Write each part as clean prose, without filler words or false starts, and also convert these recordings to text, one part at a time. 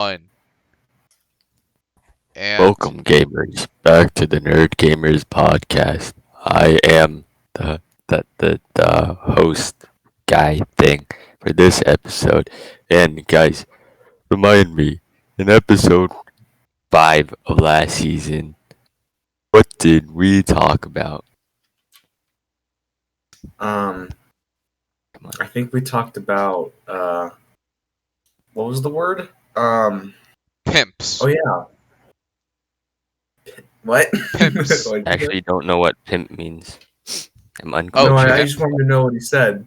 1. And Welcome, gamers, back to the Nerd Gamers podcast. I am the host guy thing for this episode, and guys, remind me in episode 5 of last season, what did we talk about? Um, Come on. I think we talked about what was the word? pimps. Oh yeah. What? Pimps. What'd I you say? actually don't know what pimp means. I'm unclear. No, I pimp. just wanted to know what he said.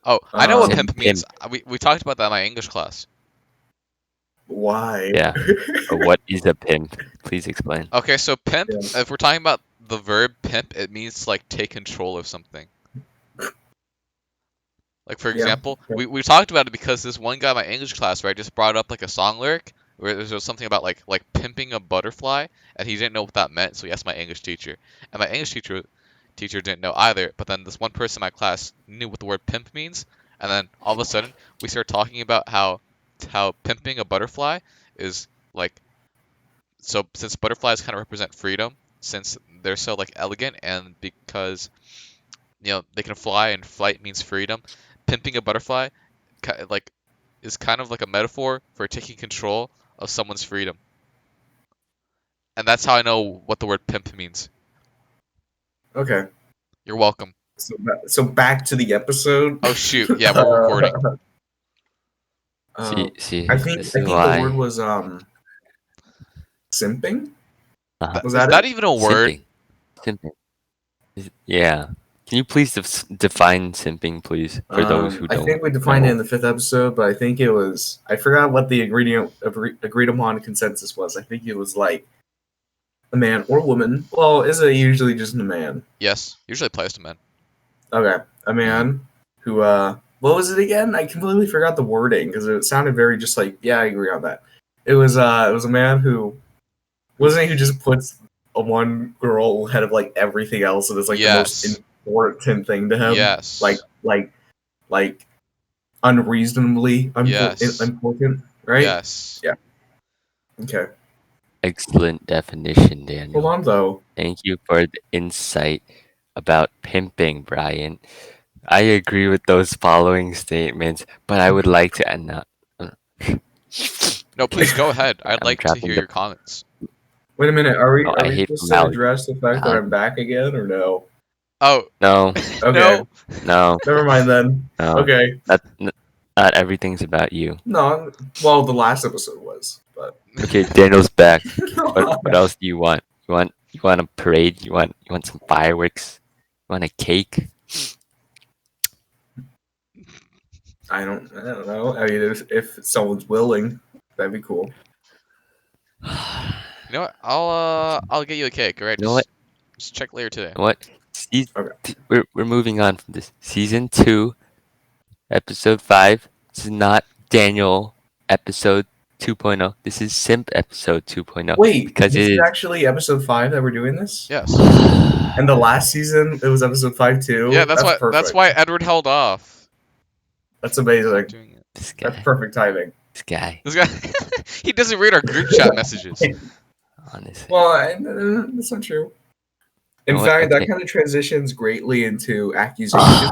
Oh, I know what Um, pimp means. We talked about that in my English class. Why? Yeah. But what is a pimp? Please explain. Okay, so pimp, Yeah. if we're talking about the verb pimp, it means to, like, take control of something. Like, for Yeah, example, okay. we talked about it because this one guy in my English class, right, just brought up, like, a song lyric where there was something about, like pimping a butterfly, and he didn't know what that meant, so he asked my English teacher. And my English teacher didn't know either, but then this one person in my class knew what the word pimp means, and then all of a sudden, we started talking about how pimping a butterfly is, like, so since butterflies kind of represent freedom, since they're so, like, elegant, and because they can fly and flight means freedom, pimping a butterfly like is kind of like a metaphor for taking control of someone's freedom. And that's how I know what the word pimp means. Okay. You're welcome. So back to the episode. Oh shoot, yeah, we're recording. See, I think this I is think why. the word was simping. Uh-huh. Was Is that that it? even a word? Simping. Yeah. Can you please define simping, please, for those who I don't think we defined it in know? the 5th episode, but I think it was. I forgot what the agreed upon consensus was. I think it was like a man or woman. Well, is it usually just a man? Yes, usually applies to men. Okay, a man who. What was it again? I completely forgot the wording because it sounded very just like. Yeah, I agree on that. It was a man who wasn't he who just puts a one girl ahead of like everything else, and it's like the most Yes. important thing to him. Yes. Like unreasonably Yes. important, right? Yes. Yeah. Okay. Excellent definition, Daniel. Hold on though. Thank you for the insight about pimping, Bryant. I agree with those following statements, but I would like to end up. No, please go ahead. I'd I'm like to trapping hear the- your comments. Wait a minute. Are we No, I hate supposed to formality. address the fact that I'm back again or no? Oh. No, Okay. no, Never mind then. no. Okay. Not everything's about you. No. Well, the last episode was, but Okay, Daniel's back. What else do you want? You want a parade? You want some fireworks? You want a cake? I don't know. I mean, if someone's willing, that'd be cool. You know what? I'll get you a cake, alright? You know what? Just check later today. What? Okay. We're moving on from this. Season 2, episode 5. This is not Daniel episode 2.0. This is Simp episode 2.0. Wait, because this it is is actually episode 5 that we're doing this. Yes. And the last season, it was episode 5 too. Yeah, that's perfect. why Edward held off. That's amazing. Doing it. This guy. That's perfect timing. This guy. This guy, he doesn't read our group chat messages. Honestly. Well, that's not true. In You know what? fact, that Okay. kind of transitions greatly into accusations.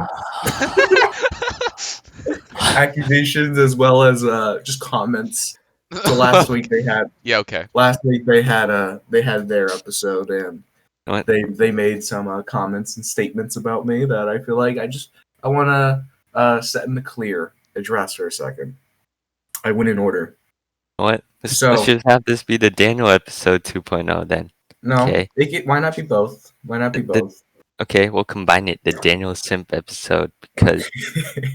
Accusations as well as just comments. So last week they had Yeah, okay. their episode and What? they made some comments and statements about me that I feel like I want to set in the clear, address for a second. I went in order. What? So- Let's just have this be the Daniel episode 2.0 then. No, Okay. why not be both? Why not be The- both? Okay, we'll combine it. The Daniel Simp episode. Because,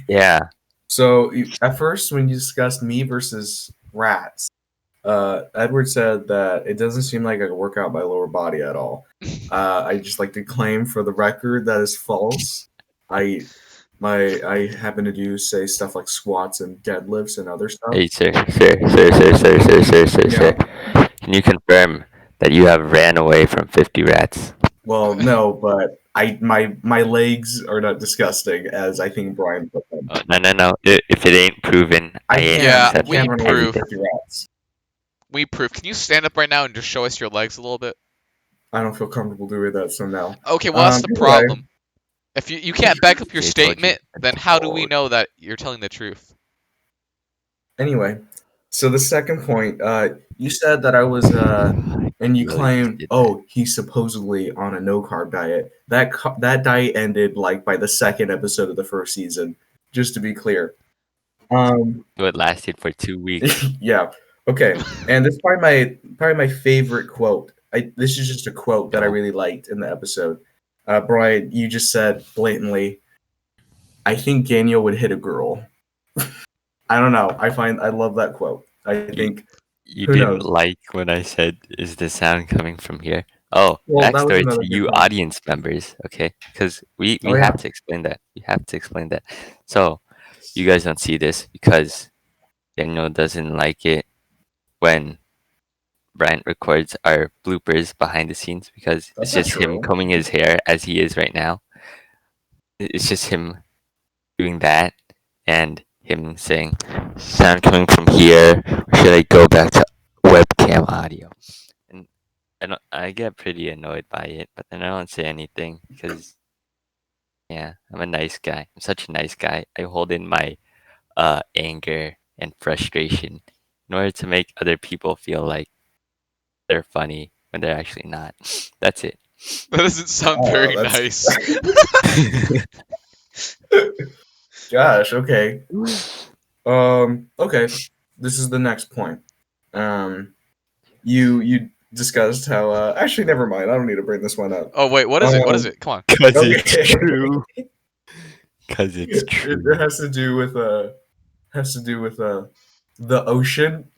yeah. So at first, when you discussed me versus rats, Edward said that it doesn't seem like I could work out my lower body at all. I just like to claim for the record that is false. I happen to do say stuff like squats and deadlifts and other stuff. Hey, sir. Can you confirm that you have ran away from 50 rats? Well, no, but my legs are not disgusting as I think Brian put them. Oh, no, no, no. If it ain't proven, I I ain't can't. Yeah, I accepting can't we run away from prove. anything. 50 rats. We prove. Can you stand up right now and just show us your legs a little bit? I don't feel comfortable doing that, so no. Okay, well that's the Anyway, problem. If you can't back up your See, I told you. statement, then how do we know that you're telling the truth? anyway, so the second point, you said that I was, and you Really just claimed, did that. oh, he's supposedly on a no carb diet. That diet ended like by the second episode of the first season. Just to be clear. It lasted for 2 weeks. Yeah. Okay. And this is probably my favorite quote. This is just a quote that I No. really liked in the episode. Brian, you just said blatantly, I think Daniel would hit a girl. I don't know. I love that quote. I You think you who didn't knows. like when I said, "Is the sound coming from here?" Oh, Well, that was backstory to another good you point. audience members, okay? Because Oh we yeah. have to explain that. We have to explain that. So you guys don't see this because Daniel doesn't like it when Bryant records our bloopers behind the scenes because That's it's not just him true. combing his hair as he is right now. It's just him doing that and him saying, "Sound coming from here, or should I go back to webcam audio?" And I get pretty annoyed by it, but then I don't say anything because yeah, I'm a nice guy. I'm such a nice guy. I hold in my anger and frustration in order to make other people feel like they're funny when they're actually not. That's it. That doesn't sound Oh, very that's nice. gosh, okay. Okay. This is the next point. Um you discussed how actually never mind. I don't need to bring this one up. Oh wait, what is it? What is Um it? Come on. Cause it's okay. true. Cause it's It true. has to do with the ocean.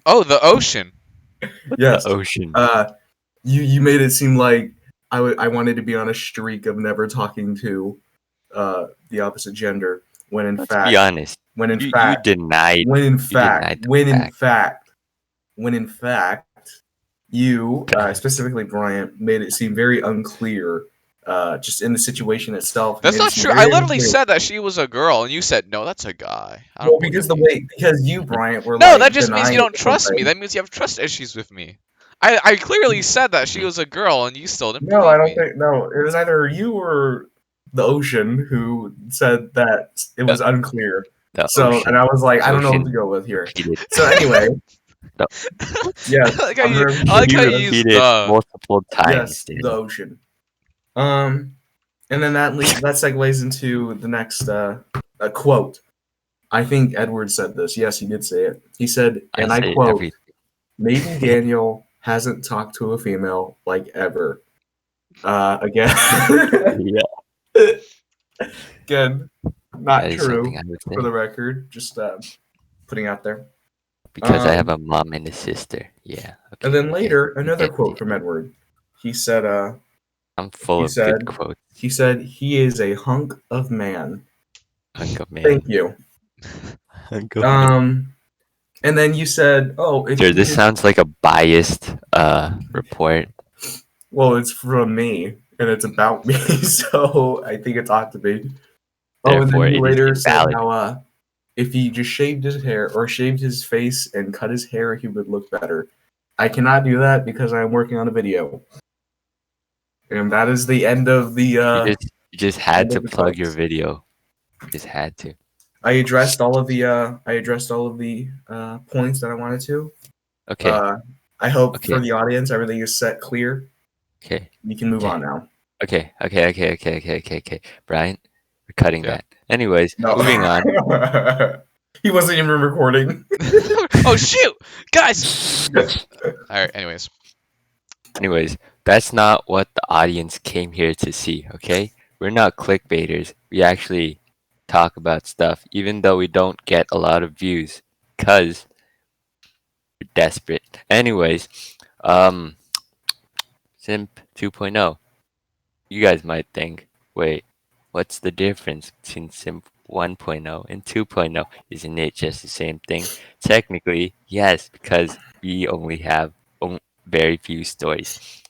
Oh, the ocean. The Yes. ocean. Uh you made it seem like I wanted to be on a streak of never talking to the opposite gender when in Let's be fact honest. when in You fact denied when in you fact denied the when in fact. fact when in fact you specifically Bryant made it seem very unclear just in the situation itself. You That's made it not seem true. I very literally unclear. said that she was a girl, and you said no. That's a guy. I Well, don't because believe the you. way because you Bryant were No, that like just means you denying don't trust me. something. That means you have trust issues with me. I clearly said that she Mhm. was a girl, and you still didn't No, I believe don't me. think. No, it was either you or the ocean who said that it The, was unclear. the So, and ocean. I was like, The I don't know what to ocean go with here. repeated. So anyway, The, yes, I'm very I like how he you confused. use repeated the. multiple times, Yes, the Daniel. ocean. And then that segues into the next a quote. I think Edward said this. Yes, he did say it. He said, I and I say quote, everything. "Maybe Daniel hasn't talked to a female like ever." Again, Yeah, again, that not is something true I would for say the record. Just putting out there. because I have Um, a mom and a sister. Yeah. and Okay. then Okay. later, You another get quote it. from Edward. He said, I'm full he of good said, quotes. he said, he is a hunk of man. Hunk of Thank man. you. Hunk of man. Um, and then you said, oh, if Sure, you this just, sounds like a biased report. well, it's from me and it's about me, so I think it ought to be. Oh, and then Therefore, you it is later said invalid. how if he just shaved his hair or shaved his face and cut his hair, he would look better. I cannot do that because I'm working on a video. And that is the end of the You just had end to of the plug your quotes. video. You just had to. I addressed all of the points that I wanted to. Okay. Uh, I hope for Okay. the audience everything is set clear. Okay. We can move Okay. on now. Okay. Brian, we're cutting Yeah. that. Anyways, No. moving on. He wasn't even recording. Oh shoot, guys. All right. Anyways, Anyways, that's not what the audience came here to see, okay? We're not clickbaiters. We actually talk about stuff, even though we don't get a lot of views, because we're desperate. Anyways, um, Simp 2.0. You guys might think, wait, what's the difference between Simp 1.0 and 2.0? Isn't it just the same thing? Technically, yes, because we only have very few stories.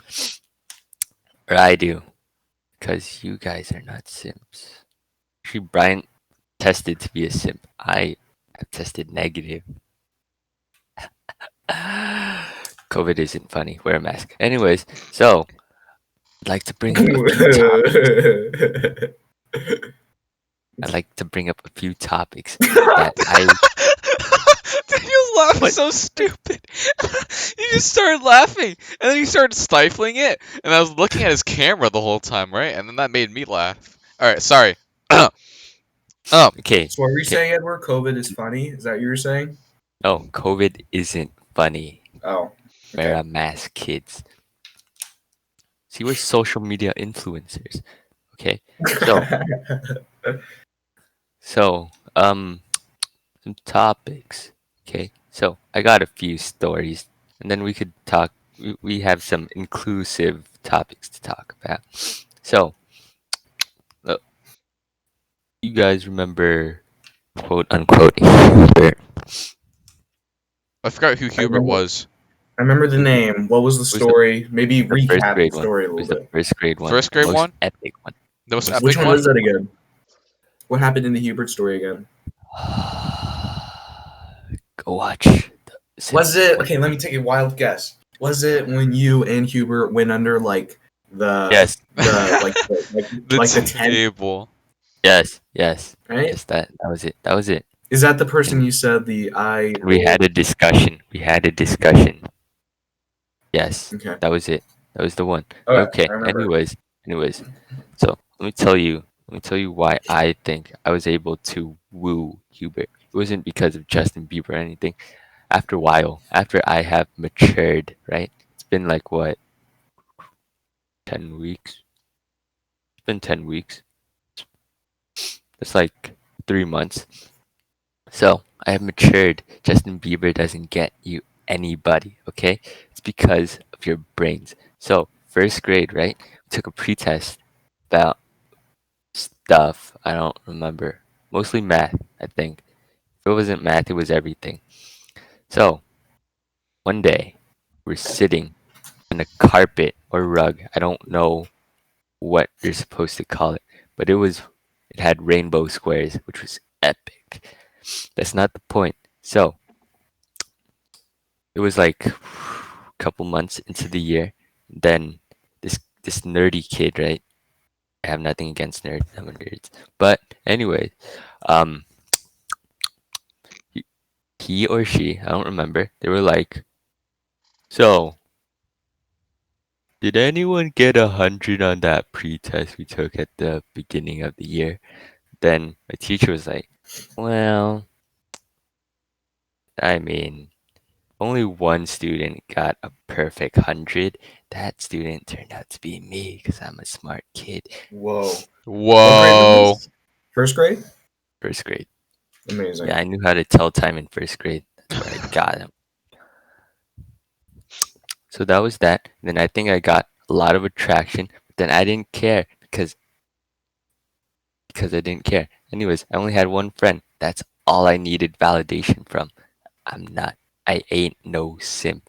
Or I do. Because you guys are not simps. Actually, Bryant tested to be a simp. I have tested negative. COVID isn't funny. Wear a mask. Anyways, so I'd like to bring up a few topics. I'd like to bring up a few topics that I. You laugh What? so stupid. You just started laughing, and then you started stifling it, and I was looking at his camera the whole time, right? And then that made me laugh. All right, sorry. um, Okay. So what were you Okay. saying, Edward? COVID is funny? Is that what you were saying? No, COVID isn't funny. Oh. Wear Okay. a mask, kids. See, we're social media influencers. Okay. So, some topics. Okay. So, I got a few stories, and then we could talk. We have some inclusive topics to talk about. So, uh, you guys remember, quote unquote, Hubert? I forgot who I Hubert remember, was. I remember the name. What was the It was the, story? Maybe the first recap the grade one. story a It little was the bit. first grade one, First the grade most one, epic one. the most Which epic one one. was that again? What happened in the Hubert story again? Go watch. Was it okay? Let me take a wild guess. Was it when you and Hubert went under like the Yes, the like the, The like the tent, table. yes, yes, right? yes. That was it. That was it. Is that the person And you said the I we will? had a discussion. We had a discussion. Yes, Okay, that was it. That was the one. okay, Okay. I remember. Anyways. So let me tell you. Let me tell you why I think I was able to woo Hubert. It wasn't because of Justin Bieber or anything. After a while, after I have matured, right? It's been like what, 10 weeks? It's been 10 weeks. It's like 3 months. So I have matured. Justin Bieber doesn't get you anybody, okay? It's because of your brains. So first grade, right? We took a pretest about stuff. I don't remember. Mostly math, I think. If it wasn't math, it was everything. So one day, we're sitting on a carpet or rug. I don't know what you're supposed to call it, but it had rainbow squares, which was epic. That's not the point. So it was like a couple months into the year. Then this nerdy kid, right? I have nothing against nerds. I'm a nerds. But anyway, um, he, he or she, I don't remember. They were like, "So, did anyone get 100 on that pre-test we took at the beginning of the year?" Then my teacher was like, "Well, I mean, only one student got a perfect 100. That student turned out to be me because I'm a smart kid." Whoa, what grade Whoa. was this? First grade. First grade. Amazing. Yeah, I knew how to tell time in first grade. That's where I got him. So that was that. Then I think I got a lot of attraction, but then I didn't care because I didn't care. Anyways, I only had one friend. That's all I needed validation from. I'm not. I ain't no simp.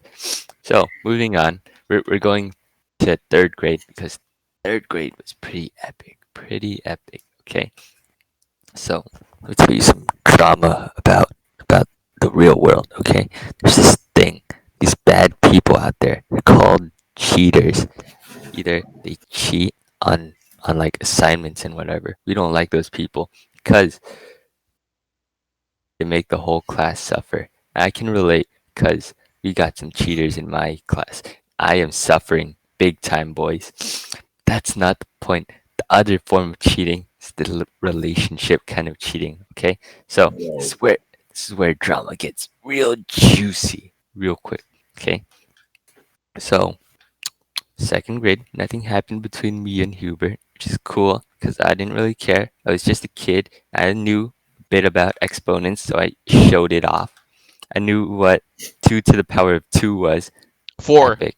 So moving on, we're going to third grade because third grade was pretty epic. Pretty epic. Okay. So let me tell you some drama about the real world. Okay. There's this thing. These bad people out there. They're called cheaters. Either they cheat on like assignments and whatever. We don't like those people because they make the whole class suffer. I can relate because we got some cheaters in my class. I am suffering big time, boys. That's not the point. The other form of cheating is the relationship kind of cheating. Okay, so Whoa. this is where drama gets real juicy, real quick. Okay, so second grade, nothing happened between me and Hubert, which is cool because I didn't really care. I was just a kid. I knew a bit about exponents, so I showed it off. I knew what 2 to the power of 2 was. 4. Epic.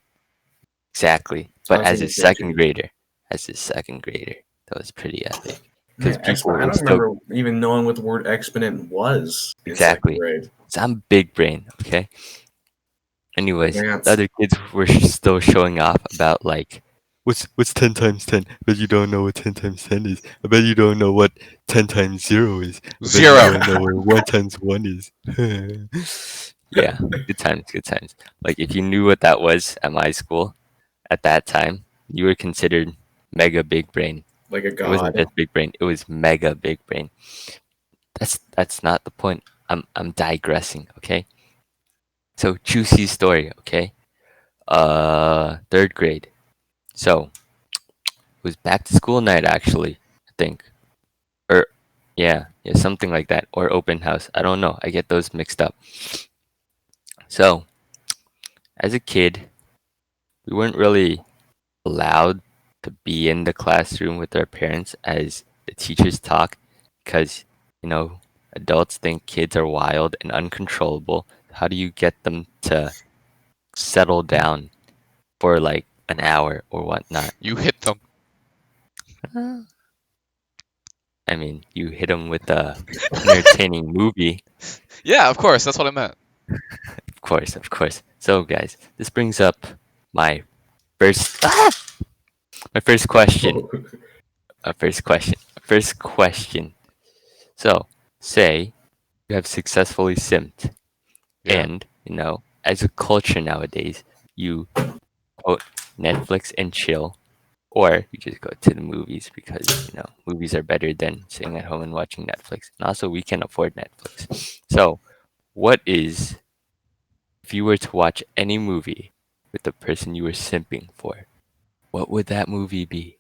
Exactly. I But was thinking four too. as a second grader, that was pretty epic. Because Man, people I were don't still remember even knowing what the word exponent was in second exactly. grade. So I'm big brain, okay? Anyways, the Advanced. other kids were still showing off about like What's 10 times 10? I bet you don't know what 10 times 10 is. I bet you don't know what 10 times 0 is. I bet you Zero. don't know what 1 times 1 is. Yeah, good times, good times. Like if you knew what that was at my school at that time, you were considered mega big brain. Like a It wasn't god. just big brain, it was mega big brain. That's not the point. I'm digressing, okay? So juicy story, okay? Third grade. So it was back to school night actually, I think. Or yeah, something like that. Or open house. I don't know. I get those mixed up. So as a kid, we weren't really allowed to be in the classroom with our parents as the teachers talk because, you know, adults think kids are wild and uncontrollable. How do you get them to settle down for like an hour or whatnot? You hit them. Uh, I mean, you hit them with a entertaining movie, Yeah, of course. That's what I meant. of course, of course. So, guys, this brings up my first my first question. First question. So, say you have successfully simped, Yeah. and as a culture nowadays, you quote Netflix and chill, or you just go to the movies because movies are better than sitting at home and watching Netflix. And also, we can afford Netflix. So, what is if you were to watch any movie with the person you were simping for? What would that movie be?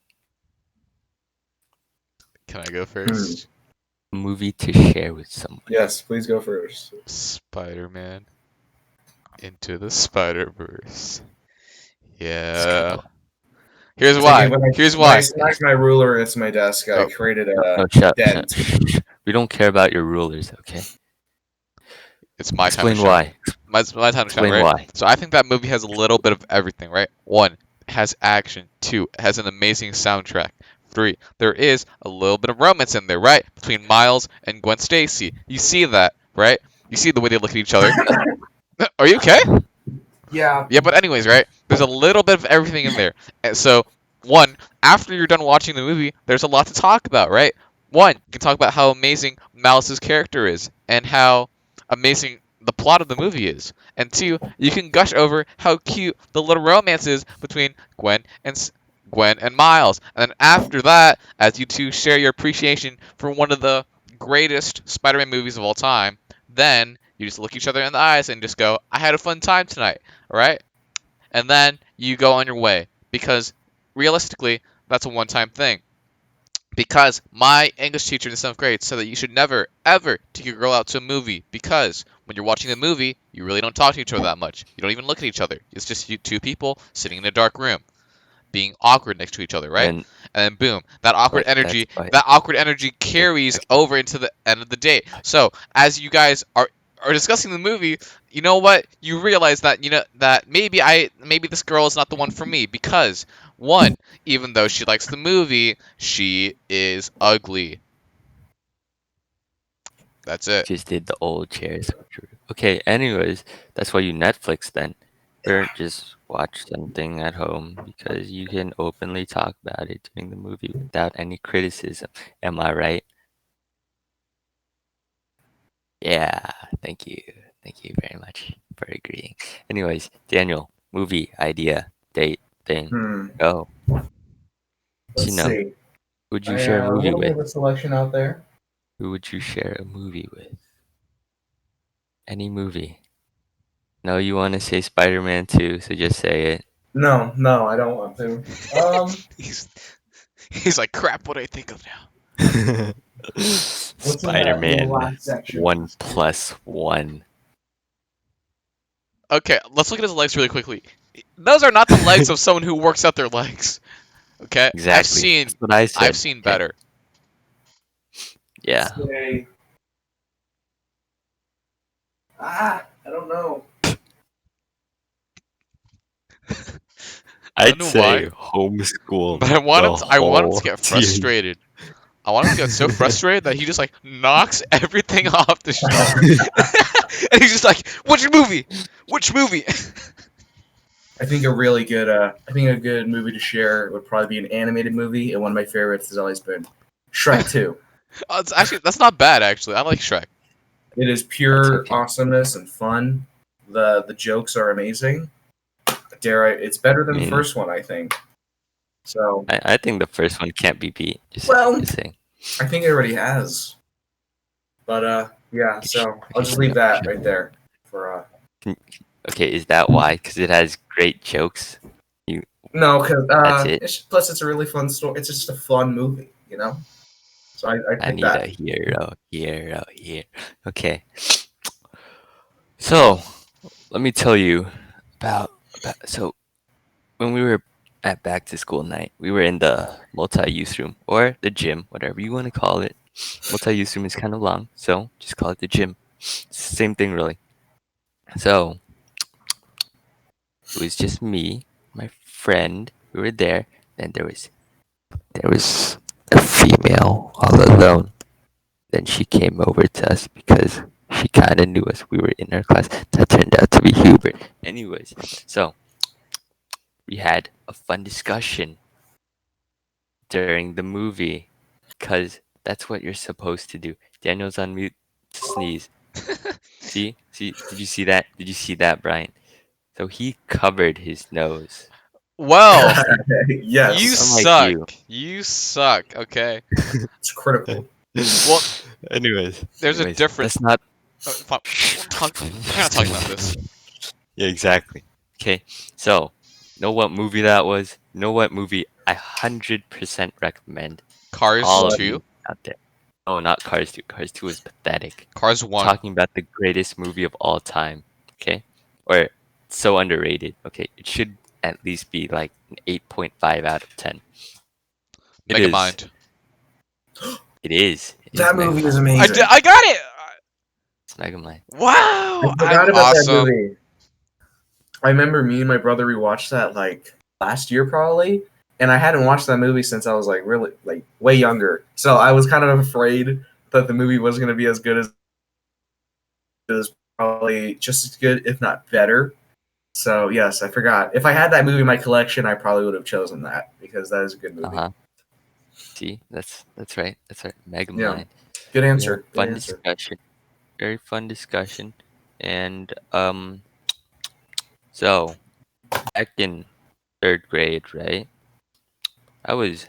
Can I go Hmm. first? A movie to share with someone. Yes, please go first. Spider-Man into the Spider-Verse. Let's Yeah. go. Here's It's like why. when Here's I why. smacked my ruler into my desk, I Oh, created No, a no, shut. dent. We don't care about your rulers, okay? it's my time to Explain shine. why. My time to shine, Explain right? why. So I think that movie has a little bit of everything, right? One, it has action. Two, it has an amazing soundtrack. Three, there is a little bit of romance in there, right? Between Miles and Gwen Stacy. You see that, right? You see the way they look at each other. Are you okay? Yeah. Yeah, but anyways, right? There's a little bit of everything in there. And so, one, after you're done watching the movie, there's a lot to talk about, right? One, you can talk about how amazing Malice's character is and how amazing the plot of the movie is. And two, you can gush over how cute the little romance is between Gwen and Miles. And then after that, as you two share your appreciation for one of the greatest Spider-Man movies of all time, then you just look each other in the eyes and just go, "I had a fun time tonight." Right? And then you go on your way because realistically, that's a one-time thing. Because my English teacher in the seventh grade said that you should never, ever take your girl out to a movie because when you're watching the movie, you really don't talk to each other that much. You don't even look at each other. It's just you two people sitting in a dark room, being awkward next to each other, right? And And then boom, that awkward but that's energy, why. that awkward energy carries over into the end of the day. So as you guys are discussing the movie, you know what? You realize that that maybe this girl is not the one for me because one, even though she likes the movie, she is ugly. That's it. Just did the old chairs. Okay, anyways, that's why you Netflix then. Or just watch something at home because you can openly talk about it during the movie without any criticism. Am I right? Yeah, thank you. Thank you very much for agreeing. Anyways, Daniel, movie idea, date, thing, Hmm. go. Let's You know, see. who would you share a We movie don't with? have a selection out there. Who would you share a movie with? Any movie. No, you want to say Spider-Man 2, so just say it. No, no, I don't want to. he's he's like crap. What do I think of now? What's in that little Spider-Man last section? 1+1. Okay, let's look at his legs really quickly. Those are not the legs of someone who works out their legs. Okay, Exactly. That's what I I've said. seen Okay. better. Yeah. Say, I don't know. I don't I'd know say why, homeschool but the I want him to whole get series. frustrated. I want him to get so frustrated that he just like knocks everything off the shelf, and he's just like, "Which movie? Which movie?" I think a really good, a good movie to share would probably be an animated movie, and one of my favorites has always been Shrek 2. It's actually that's not bad actually. I like Shrek. It is That's pure okay. awesomeness and fun. The jokes are amazing. It's better I than the mean, first one, I think. So, I think the first one can't be beat. Just saying. well, Just saying. I think it already has. But yeah. So I'll Okay, just shut leave up. that Shut right there for Can- Okay, is that why? Because it has great jokes. You. no, because That's it. plus it's a really fun story. It's just a fun movie, you know. So I I picked need a that. hero. Hero. Here. Okay. So let me tell you about. So when we were at back to school night, we were in the multi-use room or the gym, whatever you want to call it. Multi-use room is kind of long, so just call it the gym. Same thing, really. So it was just me, my friend. We were there, and there was a female all alone. Then she came over to us because she kind of knew us. We were in her class. That turned out to be Hubert. Anyways, so we had a fun discussion during the movie because that's what you're supposed to do. Daniel's on mute to sneeze. See, did you see that? Did you see that, Bryant? So he covered his nose. Well, See, you Yes, unlike suck. you. You suck. Okay. it's critical. Well, anyways, there's a anyways, difference. that's not. Fine. We're not talking about this. Yeah, exactly. Okay, so know what movie that was? Know what movie I 100% recommend to Cars all of What? 2, you out there? Oh, not Cars 2. Cars 2 is pathetic. Cars 1. Talking about the greatest movie of all time. Okay, or so underrated. Okay, it should at least be like an 8.5 out of 10. It is. Megamind. It is. It is That movie is Megamind. amazing. I got it. It's Megamind. I Wow, I'm forgot about that awesome. movie. I remember me and my brother rewatched that like last year probably, and I hadn't watched that movie since I was like really like way younger. So I was kind of afraid that the movie wasn't going to be as good as it was probably just as good, if not better. So yes, I forgot. If I had that movie in my collection, I probably would have chosen that because that is a good Uh movie. huh. See, that's right. That's right. Yeah, Megamind. good We had a answer. Good fun answer. discussion. Very fun discussion. And so back in third grade, right? I was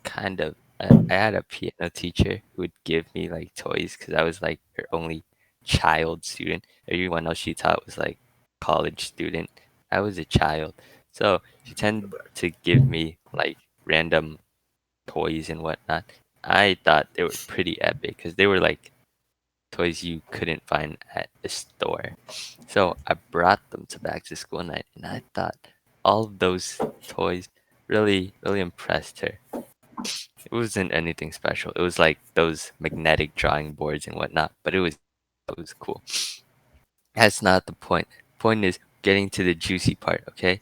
kind of I had a piano teacher who would give me like toys because I was like her only child student. Everyone else she taught was like college student. I was a child, so she tended to give me like random toys and whatnot. I thought they were pretty epic because they were like toys you couldn't find at a store. So I brought them to back to school night, and I thought all of those toys really impressed her. It wasn't anything special. It was like those magnetic drawing boards and whatnot, but it was cool. That's not the point. Point is getting to the juicy part, okay?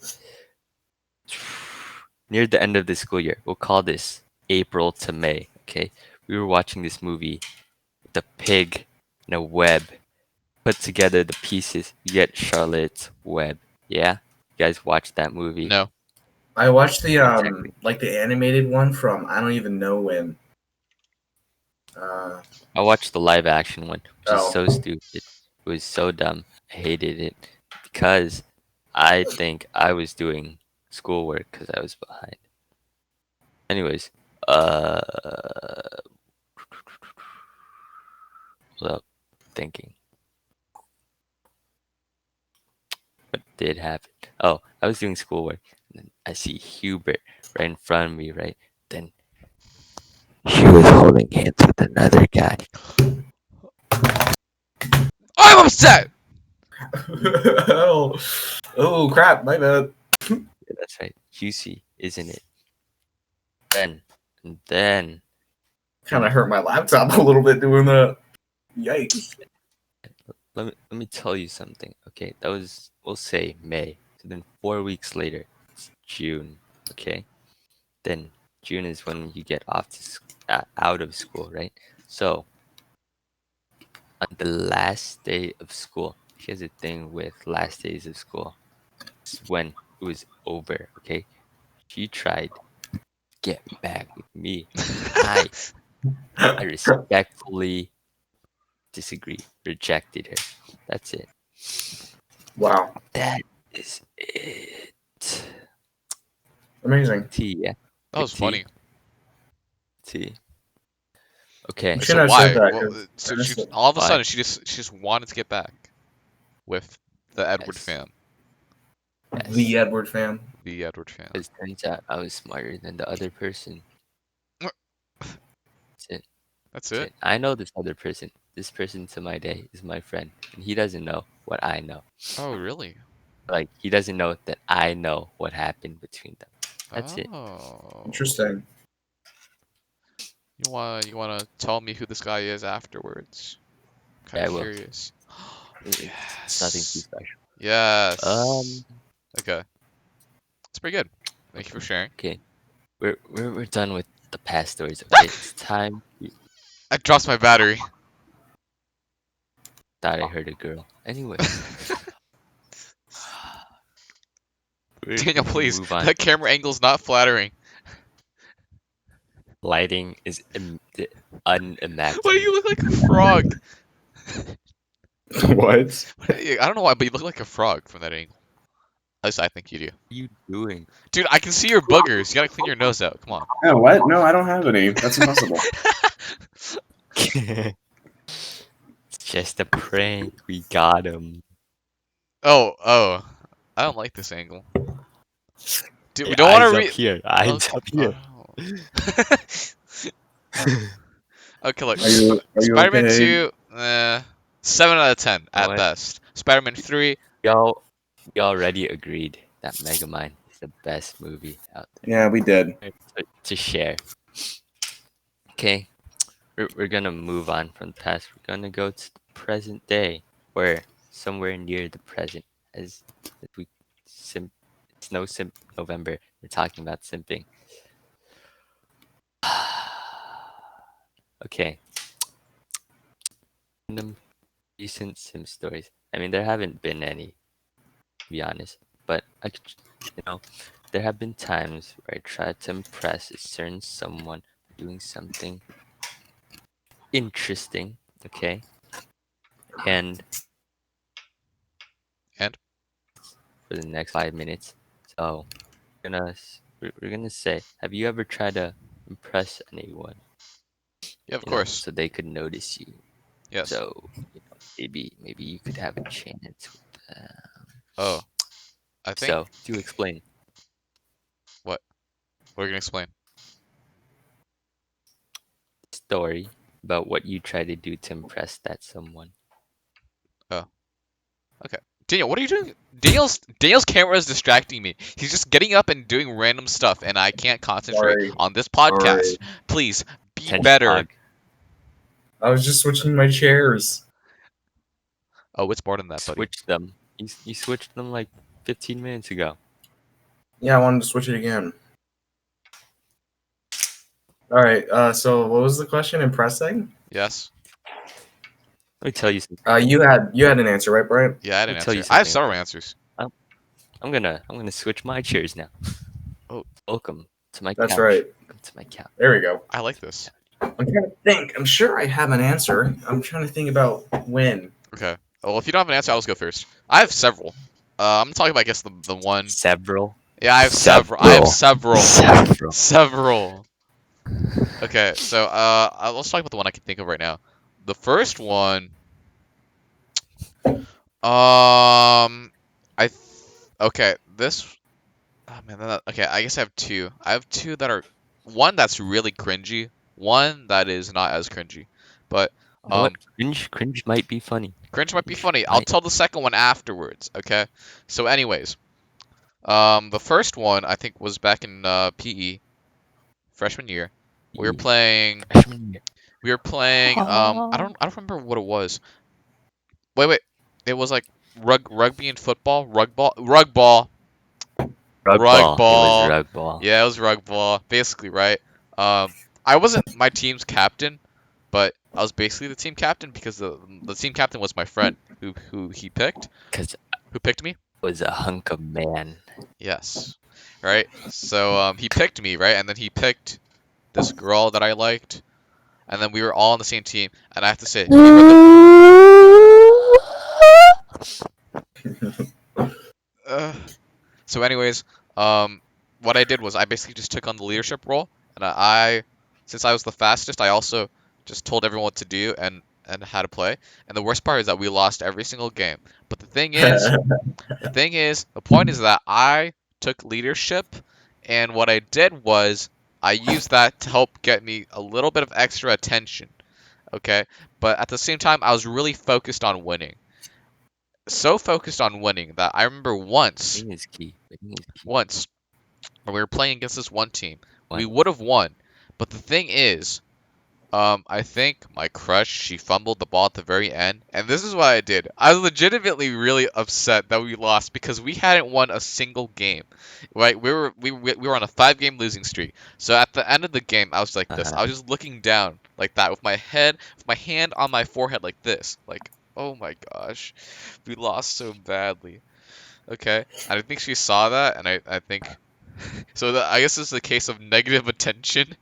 Near the end of the school year, we'll call this April to May, okay? We were watching this movie, The Pig in a Web. Put together the pieces, you get Charlotte's Web. Yeah? You guys watched that movie? No. I watched the Exactly. like the animated one from I don't even know when. Uh, I watched the live action one, which is so oh, stupid. It was so dumb. I hated it because I think I was doing schoolwork because I was behind. Anyways, hold up, thinking. What did happen? Oh, I was doing schoolwork. And then I see Hubert right in front of me, right? Then she was holding hands with another guy. I'm upset. oh, oh crap! My bad. Yeah, that's right. Juicy, isn't it? Then, and then, Kind of and hurt my laptop a little bit doing that. Yikes! let me tell you something. Okay, that was, we'll say May. So then 4 weeks later, it's June. Okay, then June is when you get off to out of school, right? So on the last day of school, here's the thing with last days of school. It's when it was over. Okay, she tried to get back with me. I respectfully disagree, rejected her. That's it. Wow. That is it. Amazing. T, yeah. That was Like T, funny. T. Okay. You So shouldn't have said why? that Well, because so she all of a Why? sudden she just wanted to get back with the Edward Yes. fam. the Yes. Edward fam. The Edward fam. Because turns out I was smarter than the other person. That's it. That's That's it. it. I know this other person. This person to my day is my friend. And he doesn't know what I know. Oh really? Like, he doesn't know that I know what happened between them. That's it. Oh. Interesting. You wanna tell me who this guy is afterwards? Kind Yeah, I of will. curious. It's nothing too Yes. special. Yes. Okay. That's pretty good. Thank you for sharing. Okay. We're done with the past stories. Okay, it's time. I dropped my battery. Thought I heard a girl. Anyway, we're Daniel, gonna please. move on. That camera angle's not flattering. Lighting is Why do unimmaculate. you look like a frog? What? I don't know why, but you look like a frog from that angle. At least I think you do. What are you doing? Dude, I can see your boogers. You gotta clean your nose out. Come on. No, what? No, I don't have any. That's impossible. It's just a prank. We got him. Oh. I don't like this angle. Dude, we Hey, don't want eyes to up read. here. Eyes up here. Okay, look. Are you Spider-Man okay? 2, 7 out of 10 You know at what? best. Spider-Man 3, Y'all, we already agreed that Megamind is the best movie out Yeah, we did. there to share. Okay, we're gonna move on from the past. We're gonna go to the present day, or somewhere near the present, as we simp. It's no simp November. We're talking about simping. Okay, random recent sim stories. I mean, there haven't been any, to be honest. But you know, there have been times where I tried to impress a certain someone doing something interesting. Okay, and and for the next 5 minutes, so we're gonna say, have you ever tried to impress anyone? yeah, of course. So they could notice you. Yes. So maybe you could have a chance with them. Oh, I think So do explain. what? What are you gonna explain? Story about what you try to do to impress that someone. Oh, okay. Daniel, what are you doing? Daniel's camera is distracting me. He's just getting up and doing random stuff, and I can't concentrate Sorry. on this Sorry. podcast. Please be Attention better. hog. I was just switching my chairs. Oh, it's more than that, buddy. Switch them. You switched them like 15 minutes ago. Yeah, I wanted to switch it again. All right. So what was the question? Impressing? Yes. Let me tell you something. You had an answer, right, Bryant? Yeah, I had Let an me tell you answer. I have something. several answers. I'm gonna switch my chairs now. Oh. Welcome to my That's couch. right. Welcome to my couch. There we go. I like this. I'm trying to think. I'm sure I have an answer. I'm trying to think about when. Okay. Well, if you don't have an answer, I'll just go first. I have several. I'm talking about, I guess, the one. Several. Yeah, I have several. I have several. Several. Several. Okay, so let's talk about the one I can think of right now. The first one, okay, this, oh man, okay, I guess I have two. I have two that are, one that's really cringy, one that is not as cringy, but You know what? Cringe might be funny. cringe might be funny. I'll Might. tell the second one afterwards. Okay, so anyways, the first one I think was back in PE, freshman year. We were playing. Freshman year. We were playing. I don't remember what it was. Wait. It was like rugby and football. Rug ball. Rug ball. It was rug ball. Yeah, it was rug ball. Basically, right? I wasn't my team's captain, but I was basically the team captain because the team captain was my friend who he picked. Cause Who picked me? Was a hunk of man. Yes. Right? So he picked me, right? And then he picked this girl that I liked, and then we were all on the same team. And I have to say, we were the. Uh, so, anyways, um, what I did was I basically just took on the leadership role, and since I was the fastest, I also just told everyone what to do and how to play. And the worst part is that we lost every single game. But the point is that I took leadership, and what I did was I used that to help get me a little bit of extra attention. Okay, but at the same time, I was really focused on winning. So focused on winning that I remember once, Winning is key. Winning is key. once when we were playing against this one team, we One. would have won. But the thing is, I think my crush, she fumbled the ball at the very end, and this is what I did. I was legitimately really upset that we lost because we hadn't won a single game. Right? We were on a 5-game losing streak. So at the end of the game, I was like this. I was just looking down like that with my hand on my forehead like this. Like, oh my gosh, we lost so badly. Okay, and I think she saw that, and I think so. I guess it's a case of negative attention.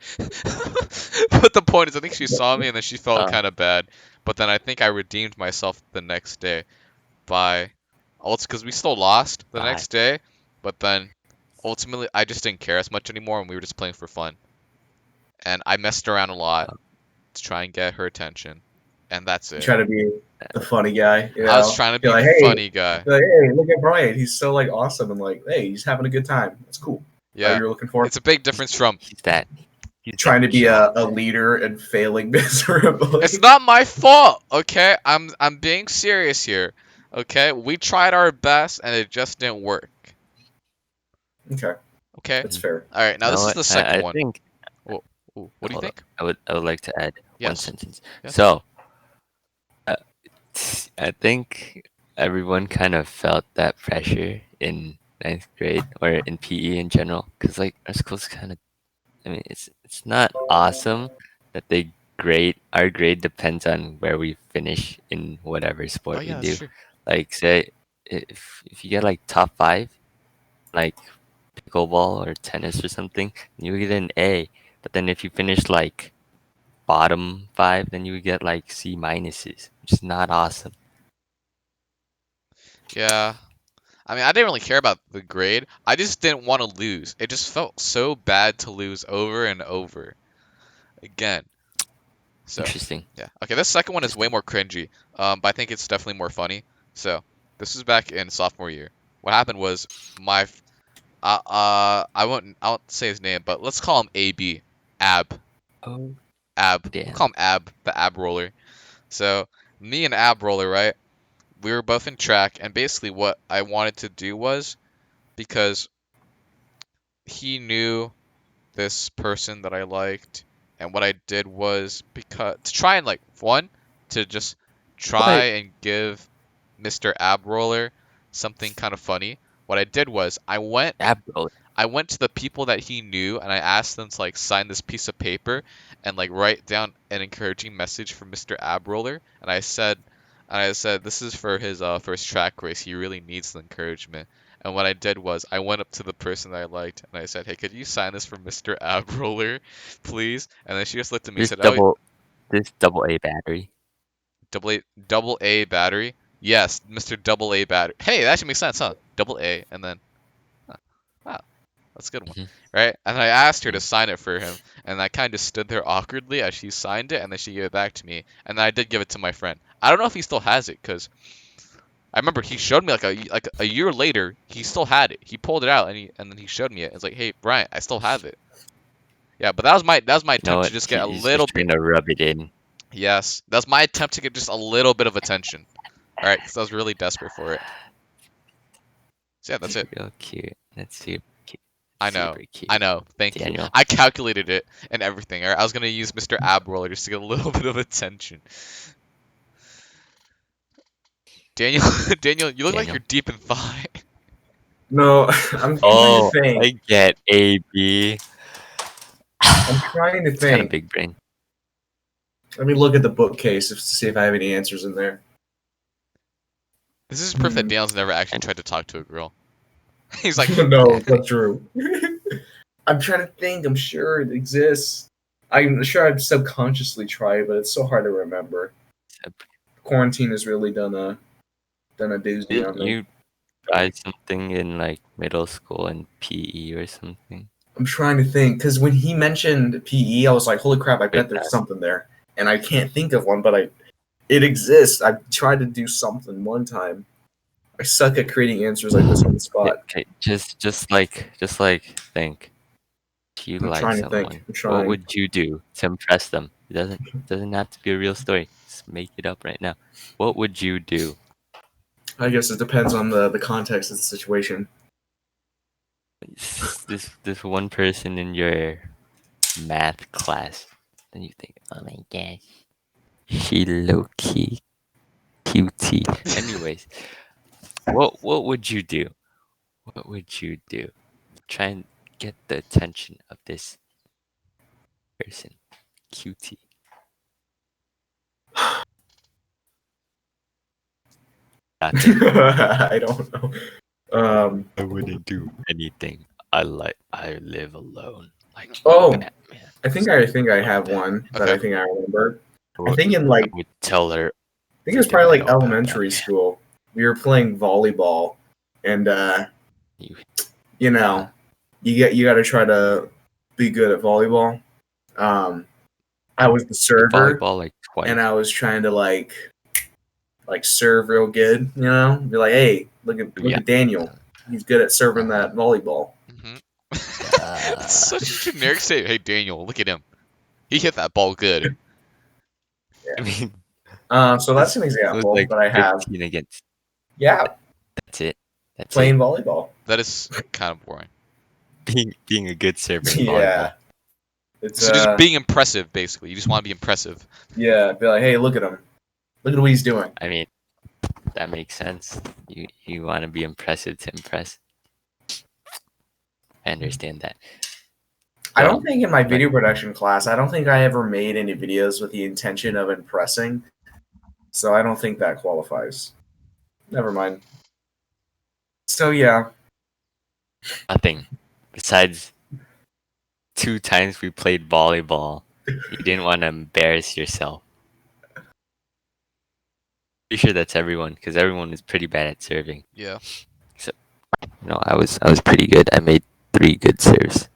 But the point is, I think she saw me, and then she felt Uh, kind of bad. But then I think I redeemed myself the next day by, also because we still lost the bye. next day. But then ultimately, I just didn't care as much anymore, and we were just playing for fun. And I messed around a lot to try and get her attention, and that's You it. try to be the funny guy, you I was know. trying to You're be the like, hey, funny guy. you're like, hey, look at Bryant. He's so like awesome, and like, hey, he's having a good time. That's cool. That Yeah, you're looking for. it's a big difference from. He's that. He's Trying to that be jock. a leader and failing It's miserably. not my fault, okay? I'm being serious here. Okay? We tried our best and it just didn't work. Okay, Okay? that's Mhm. fair. All right, now You know this is what? the second I one. think. Whoa, what do you Hold up. think? I would like to add one Yes. sentence. Yes. So, uh, I think everyone kind of felt that pressure in ninth grade or in PE in general, because like our school's kind of. I mean, it's not awesome that they grade. Our grade depends on where we finish in whatever Oh sport we yeah, that's do. true. Like, say, if you get like top five, like pickleball or tennis or something, you get an A. But then if you finish like bottom five, then you would get like C minuses, which is not awesome. Yeah. I mean, I didn't really care about the grade. I just didn't want to lose. It just felt so bad to lose over and over again. So, Interesting. yeah. Okay, this second one is way Interesting. more cringy. But I think it's definitely more funny. So, this is back in sophomore year. What happened was my I won't say his name, but let's call him AB. Ab. Oh Ab. We'll call damn. him Ab, the Ab roller. So me and Ab roller, right? We were both in track, and basically what I wanted to do was because he knew this person that I liked, and what I did was because to try and like one to just try What? and give Mr. Ab roller something kind of funny. What I did was Ab roller. I went to the people that he knew and I asked them to like sign this piece of paper and like write down an encouraging message for Mr. Abroller. And I said this is for his first track race. He really needs the encouragement. And what I did was I went up to the person that I liked and I said, "Hey, could you sign this for Mr. Abroller, please?" And then she just looked at me and This said, "Oh, double. This double A battery. double A battery." Yes, Mr. Double A battery. Hey, that actually makes sense, huh? Double A and then wow. That's a good one, Hmm. right? And I asked her to sign it for him, and I kind of stood there awkwardly as she signed it, and then she gave it back to me, and then I did give it to my friend. I don't know if he still has it, cause I remember he showed me like a year later, he still had it. He pulled it out and then he showed me it. It's like, hey, Bryant, I still have it. Yeah, but that was my You know attempt to what? just get a He's little just bit. trying to rub it in. Yes, that was my attempt to get just a little bit of attention. All right, because I was really desperate for it. So yeah, that's It's it. real cute. That's super cute. I know. Super cute. I know. Thank you. Daniel. I calculated it and everything. All right? I was gonna use Mr. Ab Roller just to get a little bit of attention. Daniel, Daniel, you look like you're Daniel. deep in thought. No, I'm trying to Oh, think. I get AB. I'm trying to It's kind of think. big brain. Let me look at the bookcase to see if I have any answers in there. This is proof that Daniel's never actually tried to talk to a girl. He's like, No, it's not true. I'm trying to think. I'm sure it exists. I'm sure I've subconsciously tried, but it's so hard to remember. Quarantine has really done a doozy Didn't on me. you try something in like middle school in PE or something? I'm trying to think because when he mentioned PE, I was like, "Holy crap! I bet Right there's now. something there," and I can't think of one, but it exists. I tried to do something one time. I suck at creating answers like this on the spot. Okay, just think. If you I'm like trying to think. someone, I'm what trying. would you do to impress them? It doesn't have to be a real story. Just make it up right now. What would you do? I guess it depends on the context of the situation. This one person in your math class, then you think, oh my gosh, she low key cutie. Anyways, what would you do? What would you do? Try and get the attention of this person, cutie. Nothing. I don't know. I wouldn't do anything. I live alone. Like Oh, Batman. I think I have one that I okay. think I remember. I I would, think in I like would tell her I think it was everything I probably know like about elementary Batman. school. We were playing volleyball, and You, you know, you got to try to be good at volleyball. I was the played server, volleyball like twice. and I was trying to like serve real good. You know, be like, hey, look Yeah. at Daniel. He's good at serving that volleyball. Mhm. That's such a generic statement. Hey, Daniel, look at him. He hit that ball good. I mean, So that's an it was example like that I have. 15 against. Yeah, That's it. That's playing it. volleyball. That is kind of boring. Being a good server in Yeah, volleyball. it's So just being impressive, basically. You just want to be impressive. yeah. Be like, hey, look at him. Look at what he's doing. I mean, that makes sense. You want to be impressive to impress. I understand that. I Well, don't think in my video production class, I don't think I ever made any videos with the intention of impressing. So I don't think that qualifies. Never mind. So yeah. nothing besides 2 times we played volleyball. You didn't want to embarrass yourself. Pretty sure that's everyone, because everyone is pretty bad at serving. Yeah. No, I was pretty good. I made 3 good serves,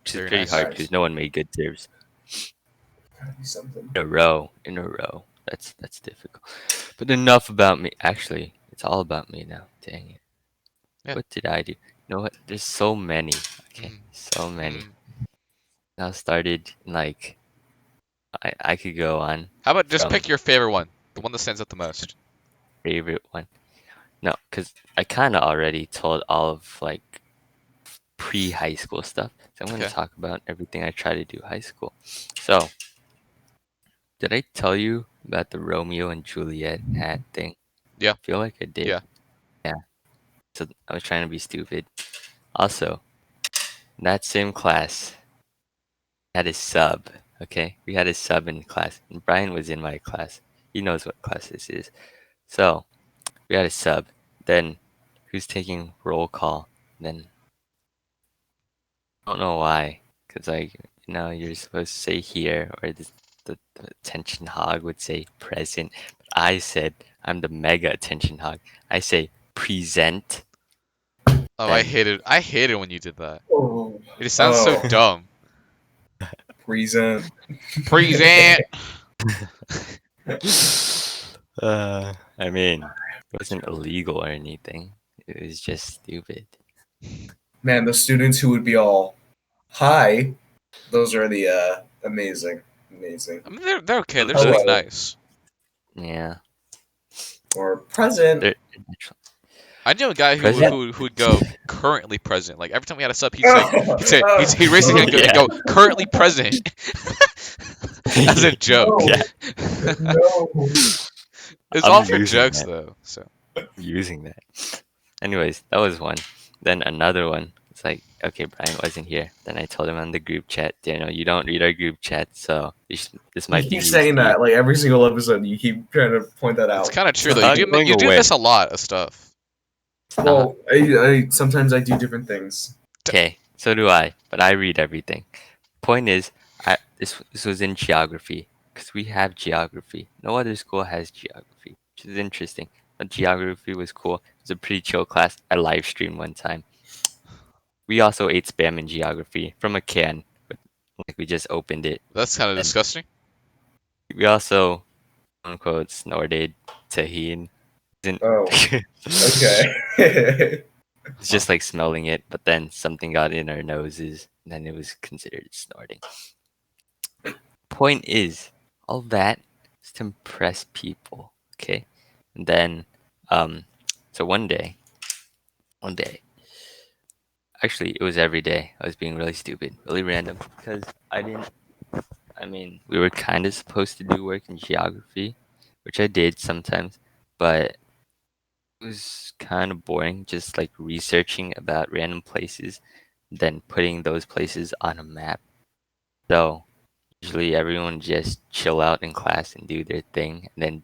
which Very is pretty nice. hard because no one made good serves Gotta be something. in a row. That's difficult. But enough about me. Actually, it's all about me now. Dang it. Yeah. What did I do? You know what? There's so many. Okay, Mm. so many. Mm. Now started like I could go on. How about just From pick your favorite one? The one that stands out the most. favorite one. No, because I kind of already told all of like pre-high school stuff. So I'm going to Okay. talk about everything I try to do high school. So, did I tell you about the Romeo and Juliet hat thing? Yeah. I feel like I did. Yeah. Yeah. So I was trying to be stupid. Also, in that same class, I had a sub. Okay, we had a sub in class, and Brian was in my class. He knows what class this is. So we had a sub. Then who's taking roll call? Then I don't know why, because like you're supposed to say here, or the attention hog would say present. But I said I'm the mega attention hog. I say present. Oh, Then I hated when you did that. Oh, It just sounds so dumb. present. Present. I mean, it wasn't illegal or anything. It was just stupid. Man, the students who would be all, "Hi," those are the amazing. I mean, they're okay. They're Hello. just nice. Yeah. Or present. They're I knew a guy Present? who would go currently present. Like every time we had a sub, he'd raise his hand and go currently present as a joke. Yeah. No. It's I'm all for using jokes that. though. So Using that. Anyways, that was one. Then another one. It's like, okay, Brian wasn't here. Then I told him on the group chat, Daniel, you don't read our group chat, so this You might be keep news saying to you. that like every single episode. You keep trying to point that It's out. kind of true though. not going You do away. miss a lot of stuff. It's not. Well, I sometimes I do different things. Okay, so do I, but I read everything. Point is, this was in geography because we have geography. No other school has geography, which is interesting. But geography was cool. It was a pretty chill class. I live streamed one time. We also ate spam in geography from a can, but like we just opened it. That's kind of And disgusting. we also, quote unquote, snorted tahini. Isn't- Oh, okay. It's just like smelling it, but then something got in our noses, and then it was considered snorting. Point is, all that is to impress people, okay? And then, so one day, actually, it was every day. I was being really stupid, really random, because we were kind of supposed to do work in geography, which I did sometimes, but it was kind of boring, just like researching about random places, then putting those places on a map. So usually everyone just chill out in class and do their thing, and then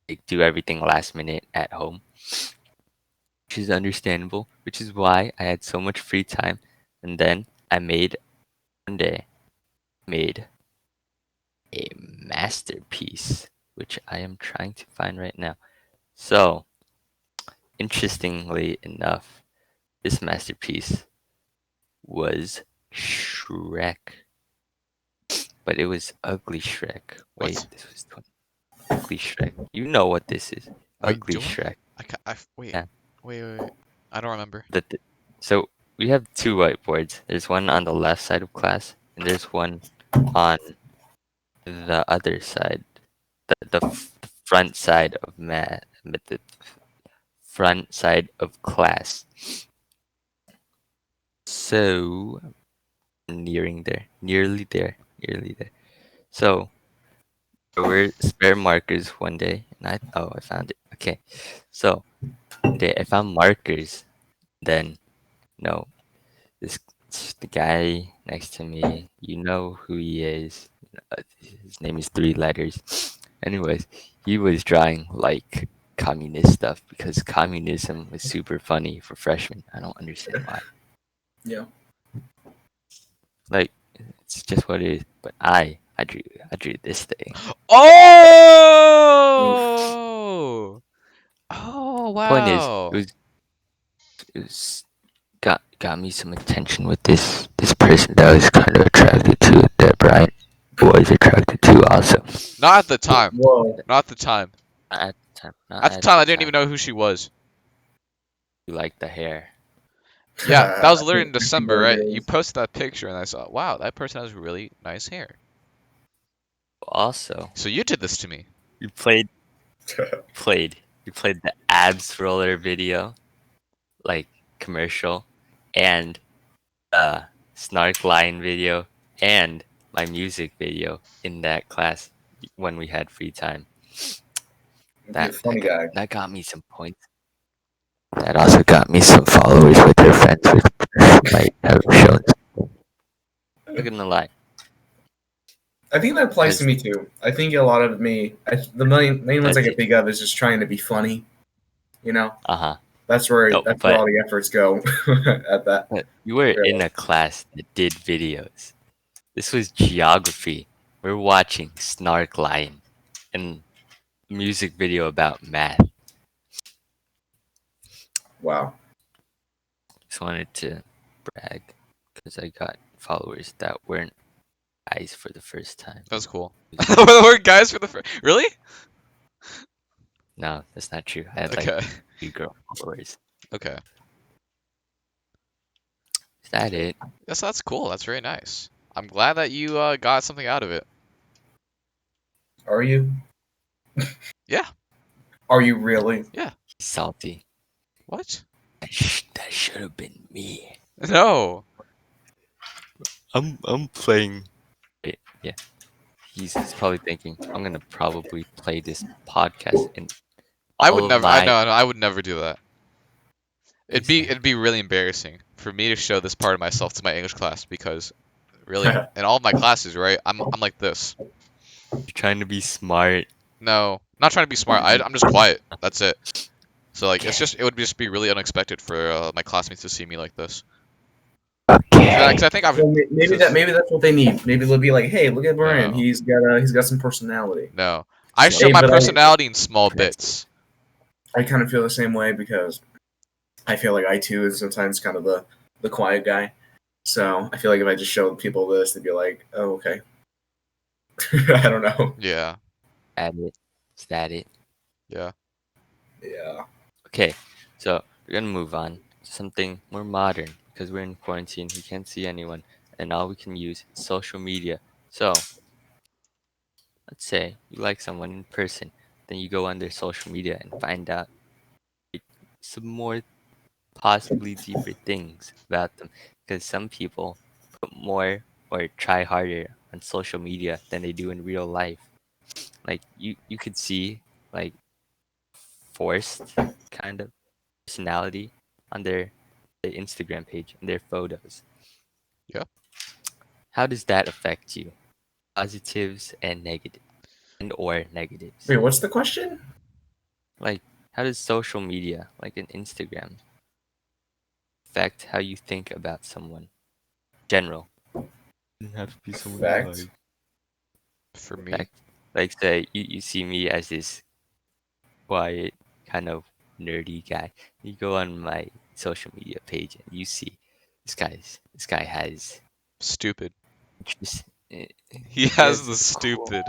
like, do everything last minute at home, which is understandable. Which is why I had so much free time, and then one day made a masterpiece, which I am trying to find right now. So interestingly enough, this masterpiece was Shrek, but it was Ugly Shrek. Wait, What? this was Ugly Shrek. You know what this is? Wait, Ugly do I? Shrek. Wait, Yeah. wait. I don't remember. So we have two whiteboards. There's one on the left side of class, and there's one on the other side, the front side of the front side of class. So nearly there. So there were spare markers one day, and I found it. Okay, so one day I found markers. Then no, this the guy next to me. You know who he is. His name is 3 letters. Anyways, he was drawing like communist stuff because communism was super funny for freshmen. I don't understand why. Yeah. Like it's just what it is. But I drew this thing. Oh! Oh, Point is, wow. it was got me some attention with this person that I was kind of attracted to, that Bryant was attracted to also. Not at the time. Whoa. Not at the time. Not at the time. Not At the at time, the I didn't even time. know who she was. You like the hair. Yeah, that was I literally think in I see December, what it right? You is. posted that picture, and I saw, wow, that person has really nice hair. Also, So you did this to me. you played the abs roller video, like commercial, and the snark line video, and my music video in that class when we had free time. Be a funny guy. That got me some points. That also got me some followers with their friends, which might have shown. Not gonna lie, I think that applies to because me too. I think a lot of the main ones I does can it? think of is just trying to be funny. You know, Uh-huh. that's No, where all the efforts go at that. but you were in a class that did videos. This was geography. We're watching Snark Lion and music video about math. Wow. Just wanted to brag because I got followers that weren't guys for the first time. That was cool. We're guys for the first. Really? No, that's not true. I had like Okay. 3 girl followers. Okay. Is that it? Yes, that's cool. That's very nice. I'm glad that you got something out of it. Are you? Yeah. Are you really? Salty. What? That should have been me. No. I'm playing. Wait, yeah. He's probably thinking I'm gonna probably play this podcast in I would all of never. I my know. I would never do that. It'd be really embarrassing for me to show this part of myself to my English class because really in all of my classes, right, I'm like this. You're trying to be smart. No, not trying to be smart. I'm just quiet. That's it. So like Okay. it would just be really unexpected for my classmates to see me like this. Okay. Because I think I've Well, because maybe that's what they need. Maybe they'll be like, "Hey, look at Brian. no, He's got some personality." no. I So show Hey, my but personality in small impressive. bits. I kind of feel the same way because I feel like I too is sometimes kind of the quiet guy. So I feel like if I just showed people this, they'd be like, "Oh, okay." I don't know. Yeah, Add it. Is that it? yeah. Yeah. Okay. So we're gonna move on to something more modern because we're in quarantine. We can't see anyone, and all we can use is social media. So let's say you like someone in person, then you go on their social media and find out some more possibly deeper things about them because some people put more or try harder on social media than they do in real life. Like you could see like forced kind of personality on their Instagram page and their photos. Yeah. How does that affect you? Positives and negative and or negatives. Wait, what's the question? Like how does social media, like an Instagram, affect how you think about someone? General. Doesn't have to be someone you Effect. like. For me, Affect. Like say you see me as this quiet, kind of nerdy guy. You go on my social media page and you see this guy has stupid. interest. He He has has the cool. stupid.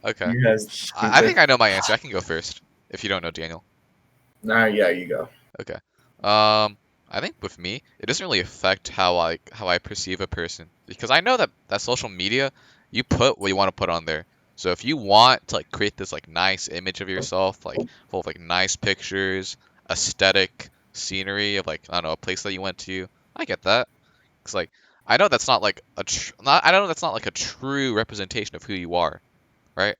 Okay. You has I think stupid. I know my answer. I can go first if you don't know, Daniel. Nah, yeah, you go. Okay. I think with me, it doesn't really affect how I perceive a person because I know that social media, you put what you want to put on there. So if you want to like create this like nice image of yourself, like full of like nice pictures, aesthetic scenery of like I don't know a place that you went to, I get that. Cause like I know that's not like I know that's not like a true representation of who you are, right?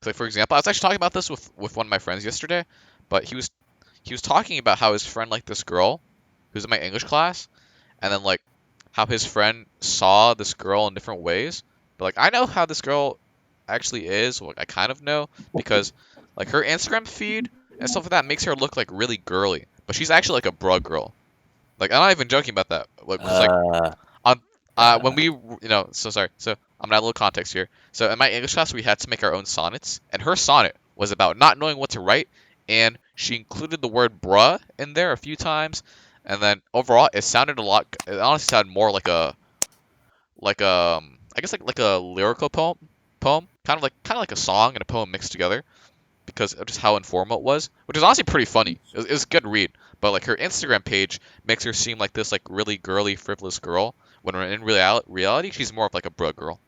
'Cause, like for example, I was actually talking about this with one of my friends yesterday, but he was talking about how his friend liked this girl who's in my English class, and then like how his friend saw this girl in different ways. But like I know how this girl actually is. Well, I kind of know because like her Instagram feed and stuff like that makes her look like really girly, but she's actually like a bruh girl. Like I'm not even joking about that. Like, cause like Uh, on when uh, we so sorry, so I'm gonna add a little context here. So in my English class we had to make our own sonnets, and her sonnet was about not knowing what to write, and she included the word bruh in there a few times, and then overall it sounded a lot, it honestly sounded more like I guess like a lyrical poem, kind of like a song and a poem mixed together because of just how informal it was, which is honestly pretty funny. It was a good read, but like her Instagram page makes her seem like this like really girly, frivolous girl, when in reality she's more of like a bro girl.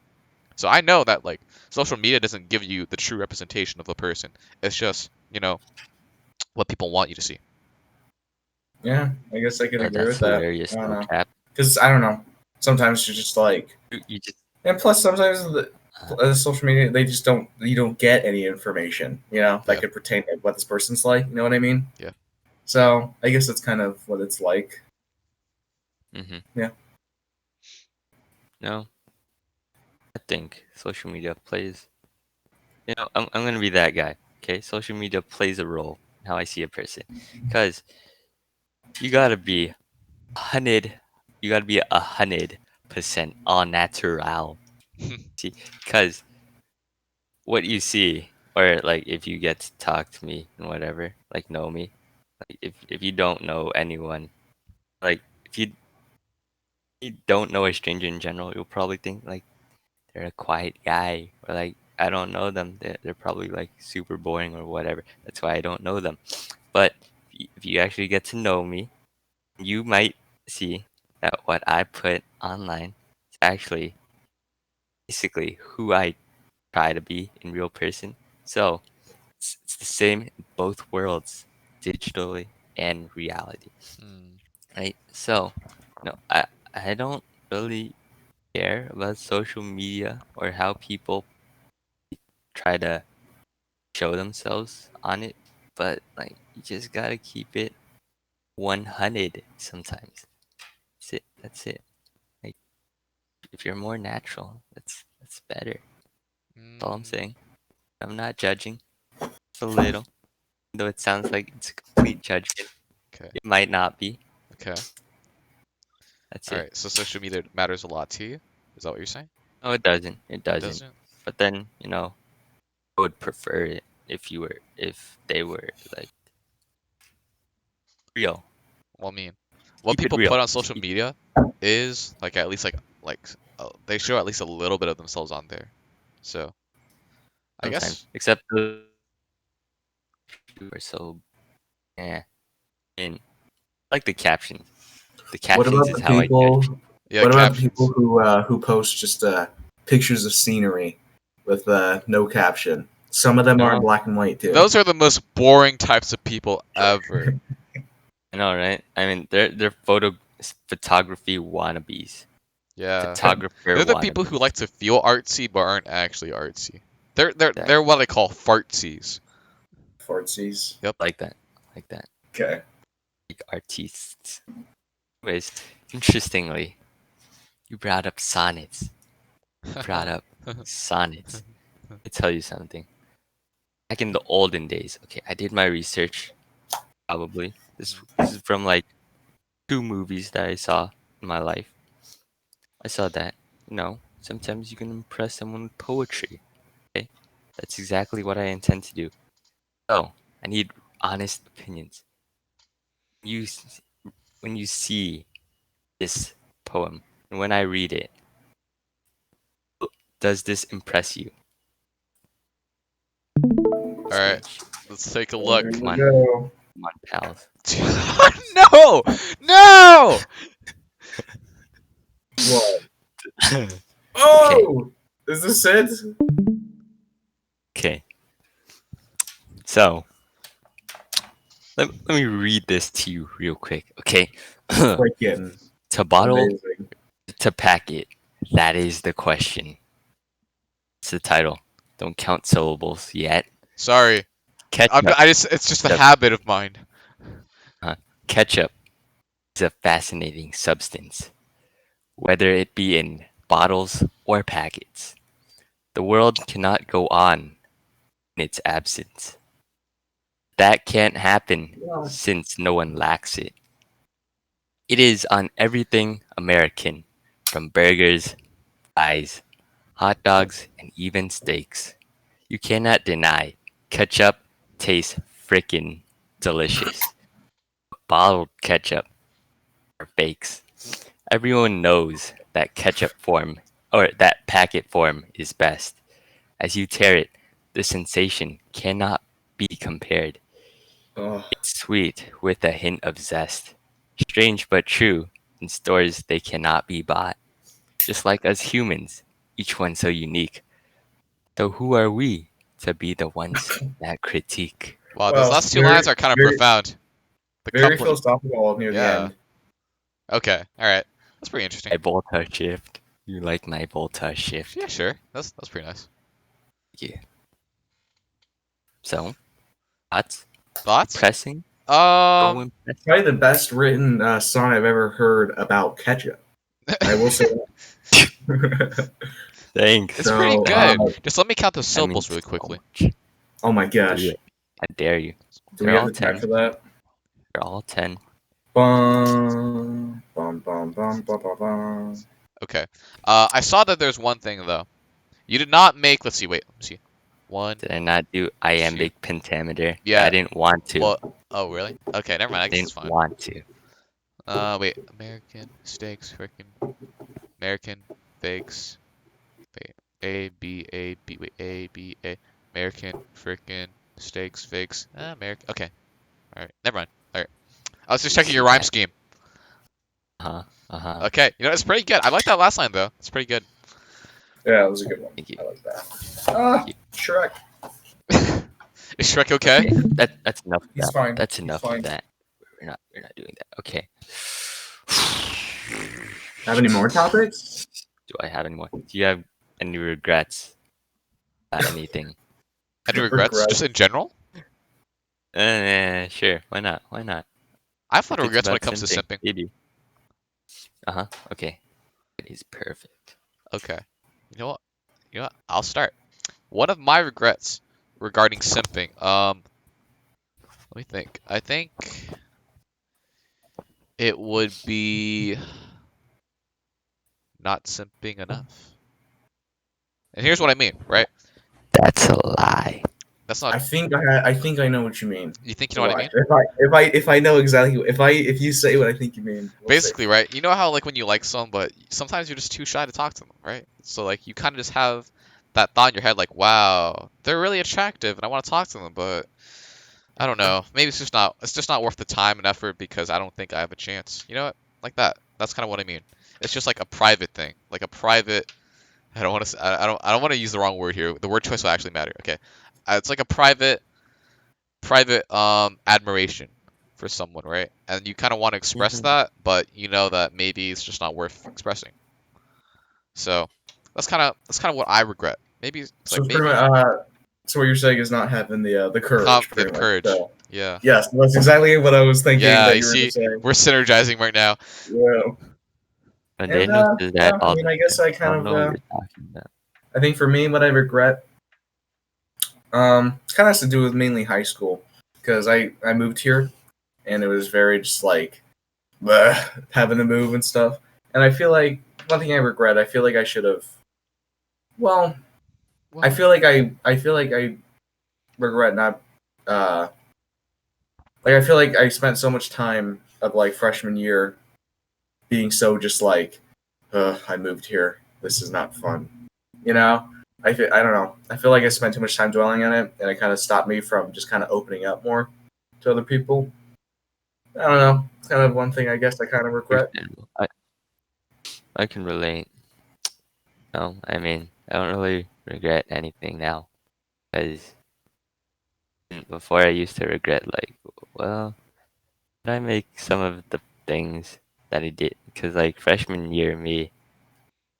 So I know that like social media doesn't give you the true representation of the person. It's just what people want you to see. Yeah, I guess I could agree that's with that. hilarious. I don't No know, cap. because I don't know. Sometimes you're just like, You just and plus sometimes uh, the social media they just don't you don't get any information that Yeah, could pertain to what this person's like. You know what I mean? yeah. So I guess that's kind of what it's like. mm-hmm. Yeah. No, I think social media plays. I'm gonna be that guy. Okay, social media plays a role in how I see a person, because you gotta be 100. You gotta be 100% all natural. See, because what you see, or like if you get to talk to me and whatever, like know me, like if you don't know anyone, like if you don't know a stranger in general, you'll probably think like they're a quiet guy, or like I don't know them. They're probably like super boring or whatever. That's why I don't know them. But if you actually get to know me, you might see that what I put online is actually basically who I try to be in real person. So it's the same in both worlds, digitally and reality. Hmm. Right? So, I don't really care about social media or how people try to show themselves on it, but like you just gotta keep it 100 sometimes. That's it. That's it. Like if you're more natural, that's better. That's all I'm Mm, saying. I'm not judging. Just a little. Though it sounds like it's a complete judgment. okay. It might not be. Okay. That's All it. right. So social media matters a lot to you. Is that what you're saying? No, it doesn't. It It doesn't. doesn't. But then, I would prefer it if they were like real. Well, I mean, what Keep it people put real. on social media is like at least they show at least a little bit of themselves on there. So I Sometimes. guess Except the who are so and like the captions. The What captions about is the how I judge people? people. yeah, What about the people captions. who post just pictures of scenery with no caption? Some of them are in No, black and white too. Those are the most boring types of people ever. I know, right? I mean, they're photography wannabes, Yeah. photographer They're the people who wannabes. like to feel artsy but aren't actually artsy. They're Exactly. what I call fartsies. Fartsies. Yep. Like that, like that, Okay. like artists. Anyways, interestingly, you brought up sonnets. You brought up sonnets. Let me tell you something. Back in the olden days, okay, I did my research. Probably this is from like 2 movies that I saw in my life. I saw that, sometimes you can impress someone with poetry. Okay? That's exactly what I intend to do. So, I need honest opinions. You, when you see this poem, and when I read it, does this impress you? All right. Snitch. Let's take a Here look. Come we on, go. come on, pals. No! No! What? Okay, Oh, is this it? okay. So, let me read this to you real quick, okay? Freaking To bottle, amazing. to pack it, that is the question. It's the title. Don't count syllables yet. Sorry. Ketchup. It's just a Ketchup. habit of mine. Ketchup is a fascinating substance, whether it be in bottles or packets. The world cannot go on in its absence. That can't happen Yeah. since no one lacks it. It is on everything American, from burgers, fries, hot dogs, and even steaks. You cannot deny ketchup tastes frickin' delicious. Bottled ketchup are fakes. Everyone knows that ketchup form or that packet form is best. As you tear it, the sensation cannot be compared. Oh, It's sweet with a hint of zest. Strange but true, in stores they cannot be bought. Just like us humans, each one so unique. So who are we to be the ones that critique? Wow, those well, last two lines are kind of profound. The very coupling. philosophical near the Yeah. end. Okay. All right. That's pretty interesting. My Volta shift. You like my Volta shift? Yeah, sure. That's pretty nice. Yeah. So, thoughts? Thoughts? Impressing? So Um, impressing. Probably the best written song I've ever heard about ketchup. I will say that. Thanks. it's pretty So, good. Just let me count the That syllables means really so quickly. much. oh my Do gosh, it. I dare you. do we They're have all the track 10. for that? They're all 10. Bum, bum, bum, bum, bum, bum, bum. Okay. I saw that there's one thing though. You did not make. Let's see. Wait. Let me see. One, Did I not do two. iambic pentameter? I Yeah. didn't want to. Well. Oh, really? Okay. Never mind. I I guess didn't it's fine. want to. Wait. American steaks. Freaking American fakes. Wait. A B A B. Wait. A B A. American freaking steaks fakes. American. Okay. All right. Never mind. All right. I was just You checking your see rhyme that? scheme. Uh-huh. Uh-huh. Okay. It's pretty good. I like that last line though. It's pretty good. Yeah, that was a good one. Thank you. I like that. Thank you. Shrek. Is Shrek okay? Okay. That's enough of He's that. fine. That's He's enough fine. of that. We're not doing that. Okay. Have any more topics? Do I have any more? Do you have any regrets about anything? Any regrets, just Regret. in general? Sure. Why not? Why not? I have a lot If of it's regrets when about it comes to simping, simping. maybe. Okay. It is perfect. Okay. You know what? You know what? I'll start. One of my regrets regarding simping. Let me think. I think it would be not simping enough. And here's what I mean, right? That's a lie. That's not. I think I know what you mean. You think you know what I Why? mean? If I know exactly if you say what I think you mean, we'll see. Basically, right? You know how like when you like someone, but sometimes you're just too shy to talk to them, right? So like you kind of just have that thought in your head, like, wow, they're really attractive, and I want to talk to them, but I don't know. Maybe it's just not worth the time and effort because I don't think I have a chance. You know what? Like that. That's kind of what I mean. It's just like a private thing, like a private. I don't want to. I don't want to use the wrong word here. The word choice will actually matter. Okay, it's like a private admiration for someone, right? And you kind of want to express Mhm. that, but you know that maybe it's just not worth expressing. So that's kind of what I regret. Maybe it's like So pretty much, maybe so what you're saying is not having the courage, the pretty much. courage. So Yeah. yes, that's exactly what I was thinking Yeah, that you you were see, just saying. we're synergizing right now. Yeah. But And Daniel says that yeah, I all mean, the I guess time. I I kind don't of know what you're talking about. I think for me, what I regret, kind of has to do with mainly high school because I moved here and it was very just like bleh, having to move and stuff. And I feel like one thing I regret, I feel like I should have. Well, Well, I feel like I regret not. Uh, like I feel like I spent so much time of like freshman year being so just like, I moved here. This is not fun. You know, I don't know. I feel like I spent too much time dwelling on it, and it kind of stopped me from just kind of opening up more to other people. I don't know. It's kind of one thing I guess I kind of regret. Understandable. I can relate. No, I mean, I don't really regret anything now. Because before I used to regret, like, well, did I make some of the things that I did? Because, like, freshman year me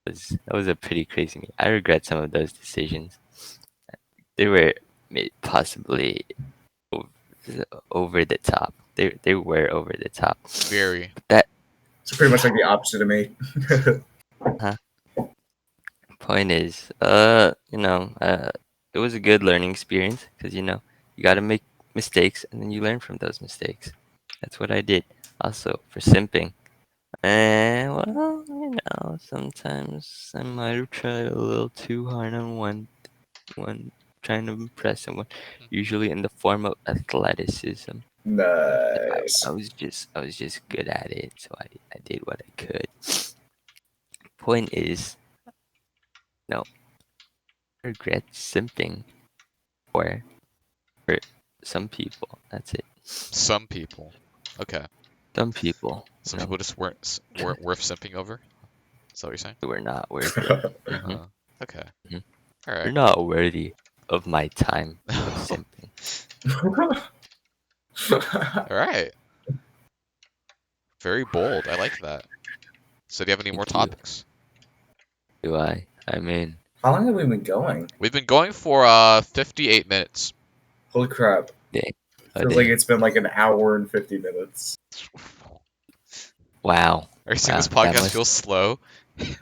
that was a pretty crazy me. I regret some of those decisions. They were possibly over, over the top. They were over the top. very. But that So pretty much like the opposite of me. huh, point is, it was a good learning experience because you got to make mistakes and then you learn from those mistakes. That's what I did. Also for simping. And well, sometimes I might have tried a little too hard on one trying to impress someone, usually in the form of athleticism. I Nice. was just good at it, so I did what I could. Point is, no, I regret simping for for some people. That's it. Some people. Okay. Some people, Some people just weren't worth simping over. Is that what you're saying? they were not worth it. hmm Uh, okay. hmm All They're right. not worthy of my time of simping. All right. Very bold. I like that. So do you have any more Thank you. topics? Do I? I mean, How long have we been going? We've been going for 58 minutes. Holy crap! day, a Feels like day. it's been like an hour and 50 minutes. Wow, Are you saying this wow. That podcast must. feels slow?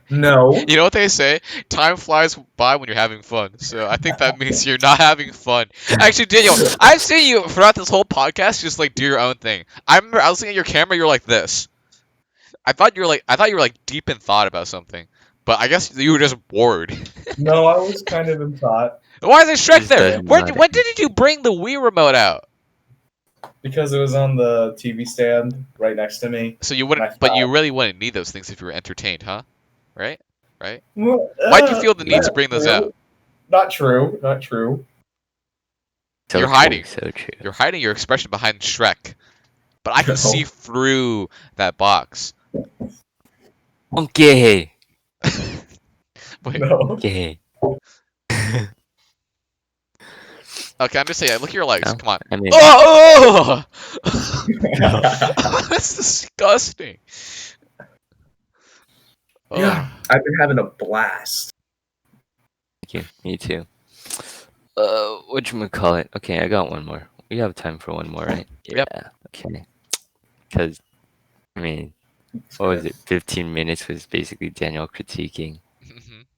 No, You know what they say? Time flies by when you're having fun. So I think that means you're not having fun. Actually, Daniel, I've seen you throughout this whole podcast just like do your own thing. I remember I was looking at your camera, you're like this. I thought you were like deep in thought about something. But I guess you were just bored. no, I was kind of in thought. Why is it Shrek Just there? doesn't Where matter. when did you bring the Wii remote out? Because it was on the TV stand right next to me, So you and I wouldn't, but you thought, really wouldn't need those things if you were entertained, huh? Right? Right? well, Why'd you feel the need Yeah, to not bring those true, out? not true, not true. so You're true, hiding. so true. You're hiding your expression behind Shrek. But I can see No, through that box. Okay, Wait. no. okay. Okay, I'm just saying. Look at your legs. No, Come on. I mean, Oh! no. That's disgusting. Yeah, Oh. I've been having a blast. Thank you. Me too. Whatchamacallit? Okay, I got one more. We have time for one more, right? Yep. Yeah. Okay. Because I mean, what was it? 15 minutes was basically Daniel critiquing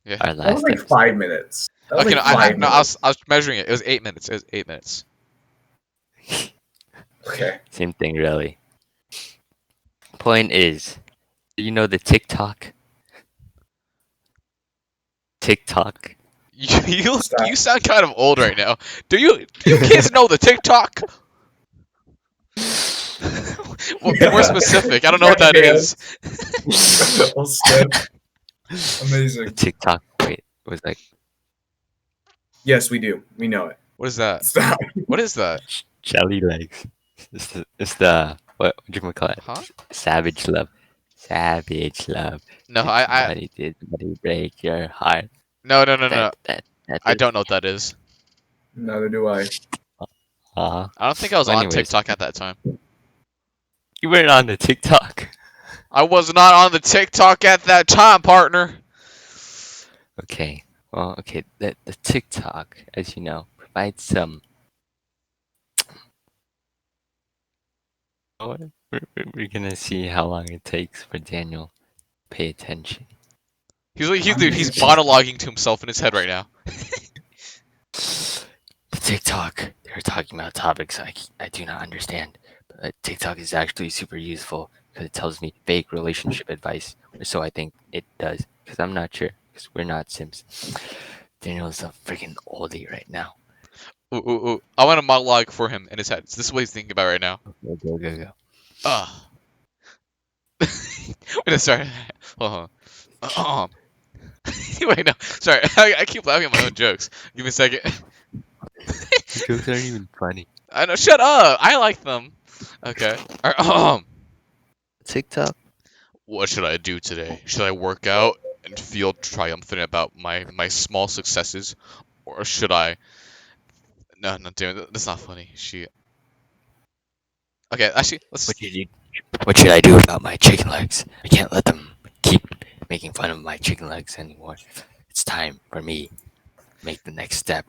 Yeah. our That was last like episode. 5 minutes. That was Okay. like No, five no. I minutes. was I was measuring it. It was 8 minutes. It was 8 minutes. Okay. Same thing, really. Point is, do you know the TikTok? TikTok. You Stop. sound kind of old right now. Do you kids know the TikTok? Well, be more Yeah. specific. I don't know what that is. Oh, Steph. The Amazing. TikTok. Wait, was like Yes, we do. We know it. What is that? Stop. What is that? jelly legs. It's the what do you call it? Huh? Savage love. Savage love. No, Did somebody break your heart? no, no, no, That no. that that I is. don't know what that is. Neither do I. Uh, I don't think I was well, on anyways, TikTok at that time. you weren't on the TikTok. I was not on the TikTok at that time, partner. Okay. Well, okay. The TikTok, as you know, provides some. Oh, we're gonna see how long it takes for Daniel to pay attention. He's monologuing to himself in his head right now. The TikTok, they're talking about topics I do not understand. But TikTok is actually super useful because it tells me fake relationship advice, or so I think it does. Because I'm not sure, because we're not Simps. Daniel's a freaking oldie right now. Ooh, ooh, ooh. I want to monologue for him in his head. So this is what he's thinking about right now. Go. Ugh. Wait, sorry. Hold on. Wait, no. Sorry. I keep laughing at my own jokes. Give me a second. The jokes aren't even funny. I know. Shut up. I like them. Okay. All right, TikTok? what should I do today? Should I work out and feel triumphant about my small successes, or should I? No, no, damn it. That's not funny. She. Okay, actually, let's. What should I do about my chicken legs? I can't let them keep making fun of my chicken legs anymore. It's time for me to make the next step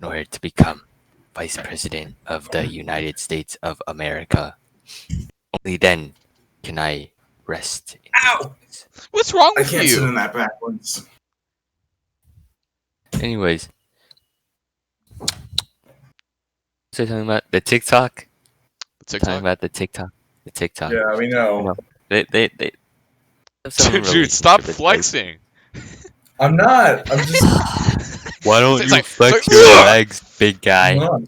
in order to become Vice President of the United States of America. Only then can I rest in Ow! peace. What's wrong I with can't sit you? in that backwards. Anyways, so talking about the TikTok. The Talking TikTok. about the TikTok. The TikTok. Yeah, we know. No, they have some Dude, stop relationship advice. flexing. I'm not. I'm just. Why don't It's you like, flex it's your like, legs, big I'm guy? not.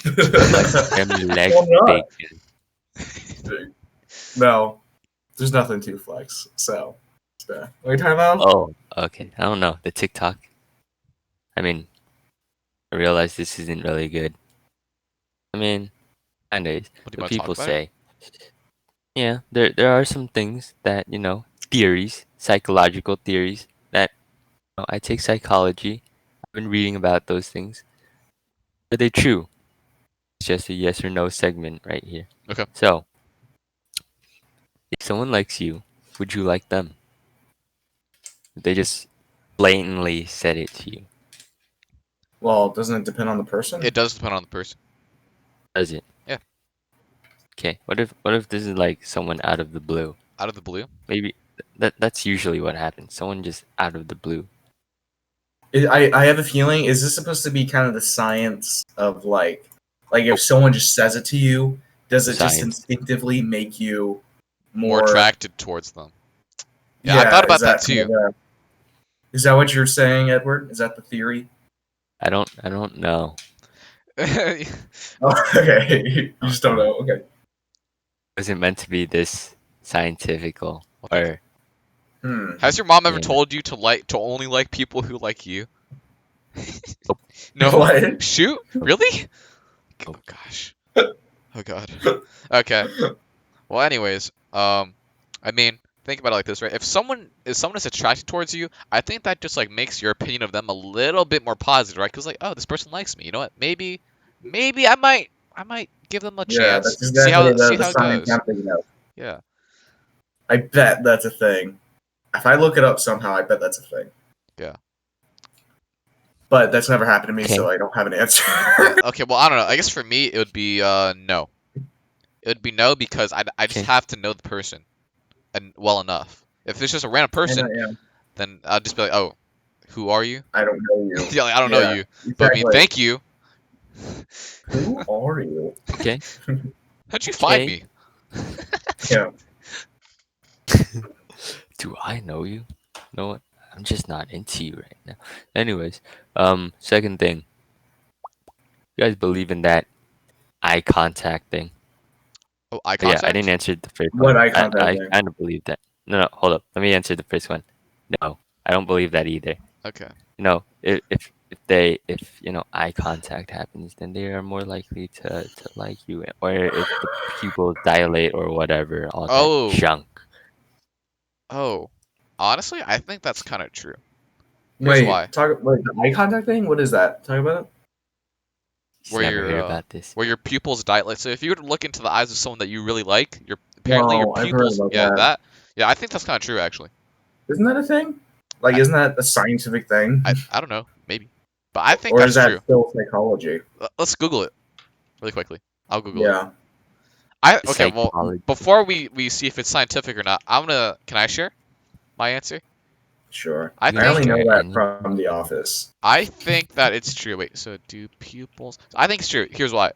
Flex them legs, I'm not. big No, there's nothing to flex. So, what are you talking about? Oh, okay. I don't know. The TikTok. I mean, I realize this isn't really good. I mean, kinda is. What do you But want to talk people about it? say, yeah, there are some things that, theories, psychological theories that I take psychology. I've been reading about those things. Are they true? It's just a yes or no segment right here. Okay. So, if someone likes you, would you like them? They just blatantly said it to you. Well, doesn't it depend on the person? It does depend on the person. Does it? Yeah. Okay. What if this is like someone out of the blue? Out of the blue. Maybe that's usually what happens. Someone just out of the blue. I have a feeling. Is this supposed to be kind of the science of like if someone just says it to you, does it just Science. instinctively make you More more? attracted towards them. Yeah, I thought Is about that that kind too. of is that what you're saying, Edward? Is that the theory? I don't know. Oh, okay, you just don't know. Okay. Was it meant to be this scientifical Okay. or Has your mom ever yeah. told you to only like people who like you? Nope. No? What? Shoot? Really? Oh Nope. gosh. Oh god. Okay. Well, anyways, I mean, think about it like this, right? If someone is attracted towards you, I think that just like makes your opinion of them a little bit more positive, right? Because like, oh, this person likes me. You know what? Maybe I might give them a Yeah, chance. that's exactly See the how it science goes. I'm thinking of. Yeah. I bet that's a thing. If I look it up somehow, I bet that's a thing. Yeah. but that's never happened to me, Okay. so I don't have an answer. Yeah. Okay. Well, I don't know. I guess for me it would be no. It would be no because I just Okay. have to know the person and well enough. If it's just a random I know, person, yeah. then I'll just be like, oh, who are you? I don't know you. Yeah, like, I don't know Yeah, you, but I mean, exactly. thank you. Who are you? Okay. How'd you find Okay. me? Yeah. Do I know you? No, what? I'm just not into you right now. Anyways, second thing, you guys believe in that eye contact thing? Oh, eye Oh, yeah, I didn't contact? answer the first one. What eye I contact I thing? kind of believe that. No, no, hold up. Let me answer the first one. No, I don't believe that either. Okay. If eye contact happens, then they are more likely to like you, or if the pupils dilate or whatever, all that Oh, junk. oh. Honestly, I think that's kind of true. Here's why. Wait, the eye contact thing? What is that? Talk about it. Just Where never your heard about this. where your pupils dilate. So if you were to look into the eyes of someone that you really like, your apparently your No, I've heard pupils. about Yeah, that. that. Yeah, I think that's kind of true actually. Isn't that a thing? Like, I, isn't that a scientific thing? I don't know, maybe, but I think Or is that's that true. still psychology? Let's Google it really quickly. I'll Google it. Yeah, Okay. Well, Psychology. before we see if it's scientific or not, I'm gonna. Can I share my answer? sure. I You I may only think know share that any. from The Office. that it's true. Wait, so do pupils? I think it's true. Here's why.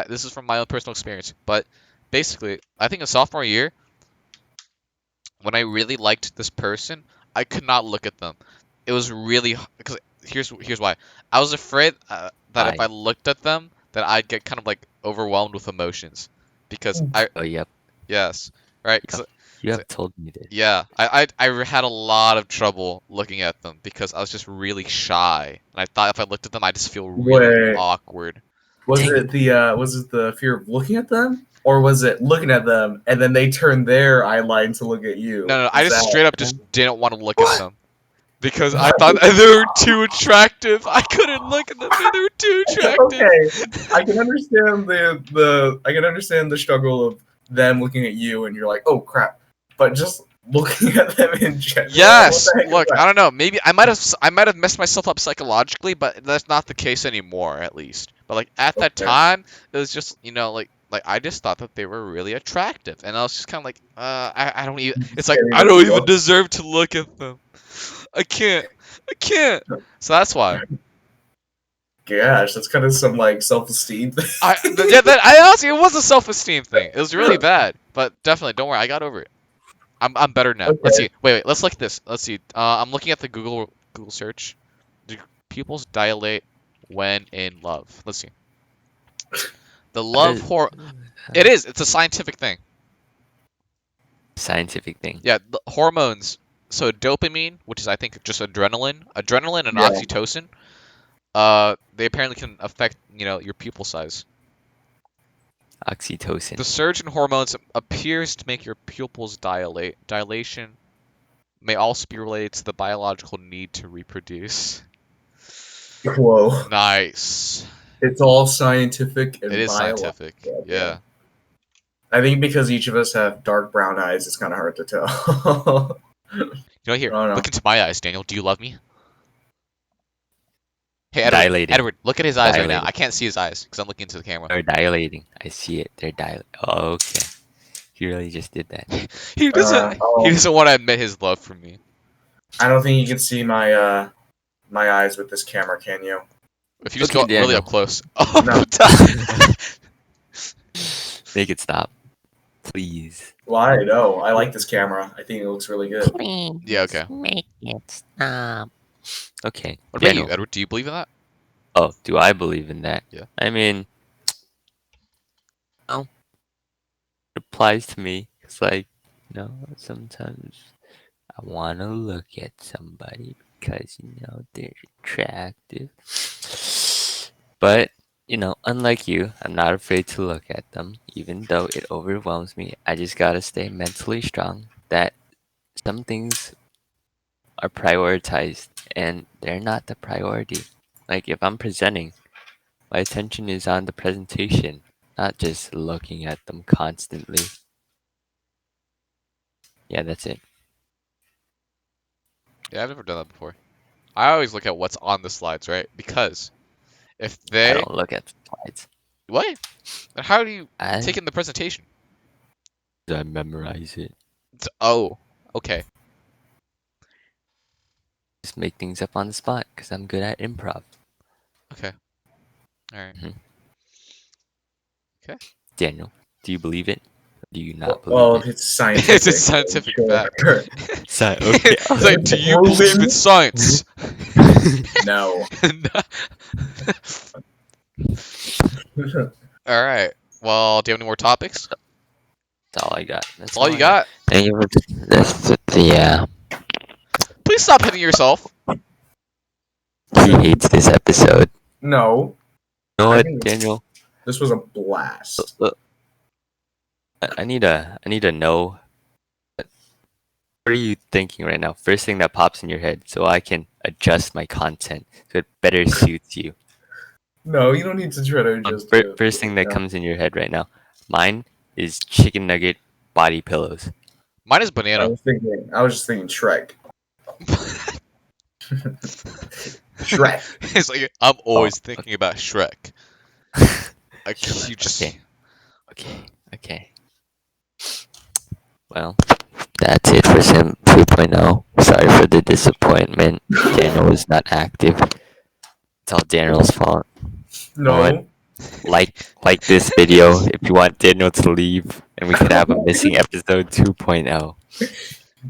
This is from my own personal experience, but basically, I think in sophomore year, when I really liked this person, I could not look at them. It was really because here's why. I was afraid that if I I. looked at them, that I'd get kind of like overwhelmed with emotions, because I Oh, yep. yes, right, Yep. because You have told me this. yeah, I had a lot of trouble looking at them because I was just really shy, and I thought if I looked at them, I'd just feel really Wait, awkward. Dang it. was it the fear of looking at them, or was it looking at them and then they turn their eye line to look at you? No, I Is just that straight up just didn't want to look at what? them because I thought they were too attractive. I couldn't look at them because they were too attractive. Okay, I can understand I can understand the struggle of them looking at you and you're like, oh crap, but just looking at them in general, what Yes, the heck is look, I that? don't know. Maybe I might have messed myself up psychologically, but that's not the case anymore, at least. But like at that Okay, time, it was just like I just thought that they were really attractive, and I was just kind of like, I don't even. It's like scary I don't even myself. deserve to look at them. I can't. So that's why. Gosh, that's kind of some like self-esteem thing. Yeah, I honestly, it was a self-esteem thing. It was really bad, but definitely, don't worry, I got over it. I'm better now. Let's Okay, see. Wait. Let's look at this. Let's see. I'm looking at the Google search. Do pupils dilate when in love? Let's see. The How love does hor. It is. It's a scientific thing. scientific thing? Yeah, the hormones. So dopamine, which is I think just adrenaline and yeah. oxytocin. They apparently can affect your pupil size. Oxytocin. The surge in hormones appears to make your pupils dilate. Dilation may also be related to the biological need to reproduce. Whoa, Nice. it's all scientific It and is biological. scientific. Yeah. Yeah. I think because each of us have dark brown eyes, it's kind of hard to tell. Here, I don't know. look into my eyes, Daniel. Do you love me? Hey, Edward. Dilating. Edward, look at his eyes right now. Dilating. I can't see his eyes because I'm looking into the camera. They're dilating. I see it. They're dilating. Oh, okay. He really just did that. He doesn't. He Oh, doesn't want to admit his love for me. I don't think you can see my eyes with this camera, can you? If you just Okay, go really Daniel. up close. Oh, No. Make it stop. Please. Why? No, I like this camera. I think it looks really good. Please Yeah. Okay. make it stop. Okay. What about Daniel. you, Edward? Do you believe in that? Oh, do I believe in that? Yeah. I mean, oh, it applies to me. It's like, sometimes I want to look at somebody because, they're attractive. But, unlike you, I'm not afraid to look at them, even though it overwhelms me. I just gotta stay mentally strong that some things are prioritized and they're not the priority. Like if I'm presenting, my attention is on the presentation, not just looking at them constantly. Yeah, that's it. Yeah, I've never done that before. I always look at what's on the slides, right? Because if I they don't look at the slides. what? Then how do you I take in the presentation? memorize it. Oh, okay. Just make things up on the spot because I'm good at improv. Okay. All right. Mhm. Okay. Daniel, do you believe it? Or do you not Well, believe if it? it's scientific, It's a then scientific sure. fact. Okay. It's like, do you believe in science? No. All right. Well, do you have any more topics? That's all I got. That's all you got. Thank you yeah. Please stop hitting yourself. He hates this episode. No. You know I what, think Daniel? this was a blast. Look, I need to know. What are you thinking right now? First thing that pops in your head, so I can adjust my content so it better suits you. No, you don't need to try to adjust it. First thing that No. comes in your head right now. Mine is chicken nugget body pillows. Mine is I banana. was just thinking Shrek. Shrek. It's like I'm always thinking about Shrek. Like Shrek, you just. Okay. Well, that's it for Simp 2.0. Sorry for the disappointment. Daniel was not active. It's all Daniel's fault. No. What? Like this video if you want Daniel to leave and we could have a missing episode 2.0.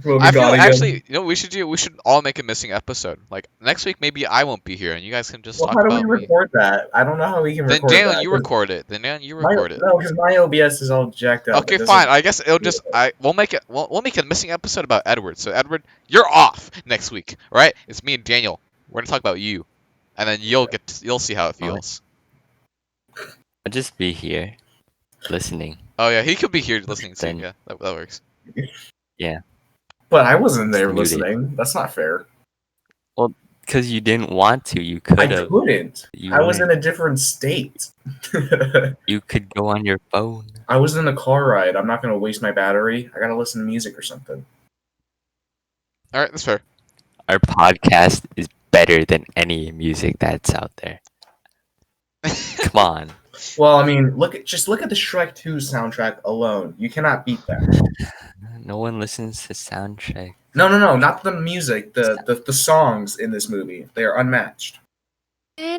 We'll be I feel gone again. actually, you know, what we should do. We should all make a missing episode. Like next week, maybe I won't be here, and you guys can just Well, talk how do we about me. record that? I don't know how we can Then record Daniel, that. you 'cause record it. Then Daniel, you my- record it. No, because my OBS is all jacked up. Okay, It doesn't- fine. I guess it'll just we'll make it. We'll make a missing episode about Edward. So Edward, you're off next week, right? It's me and Daniel. We're gonna talk about you, and then you'll see how it Alright. feels. I'll just be here listening. Oh yeah, he could be here listening too. Then- Yeah, that works. But I wasn't there Just muted. listening. That's not fair. Because you didn't want to. You I could have. couldn't. You I was in weren't. a different state. You could go on your phone. I was in a car ride. I'm not going to waste my battery. I got to listen to music or something. All right, that's fair. Our podcast is better than any music that's out there. Come on. Well, I mean, look at the Shrek 2 soundtrack alone. You cannot beat that. No one listens to soundtrack. No, not the music. The songs in this movie. They are unmatched. Okay,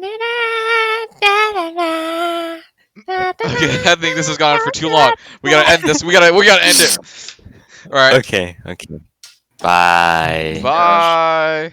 I think this has gone on for too long. We gotta end this. We gotta end it. All right. Okay. Bye. Bye.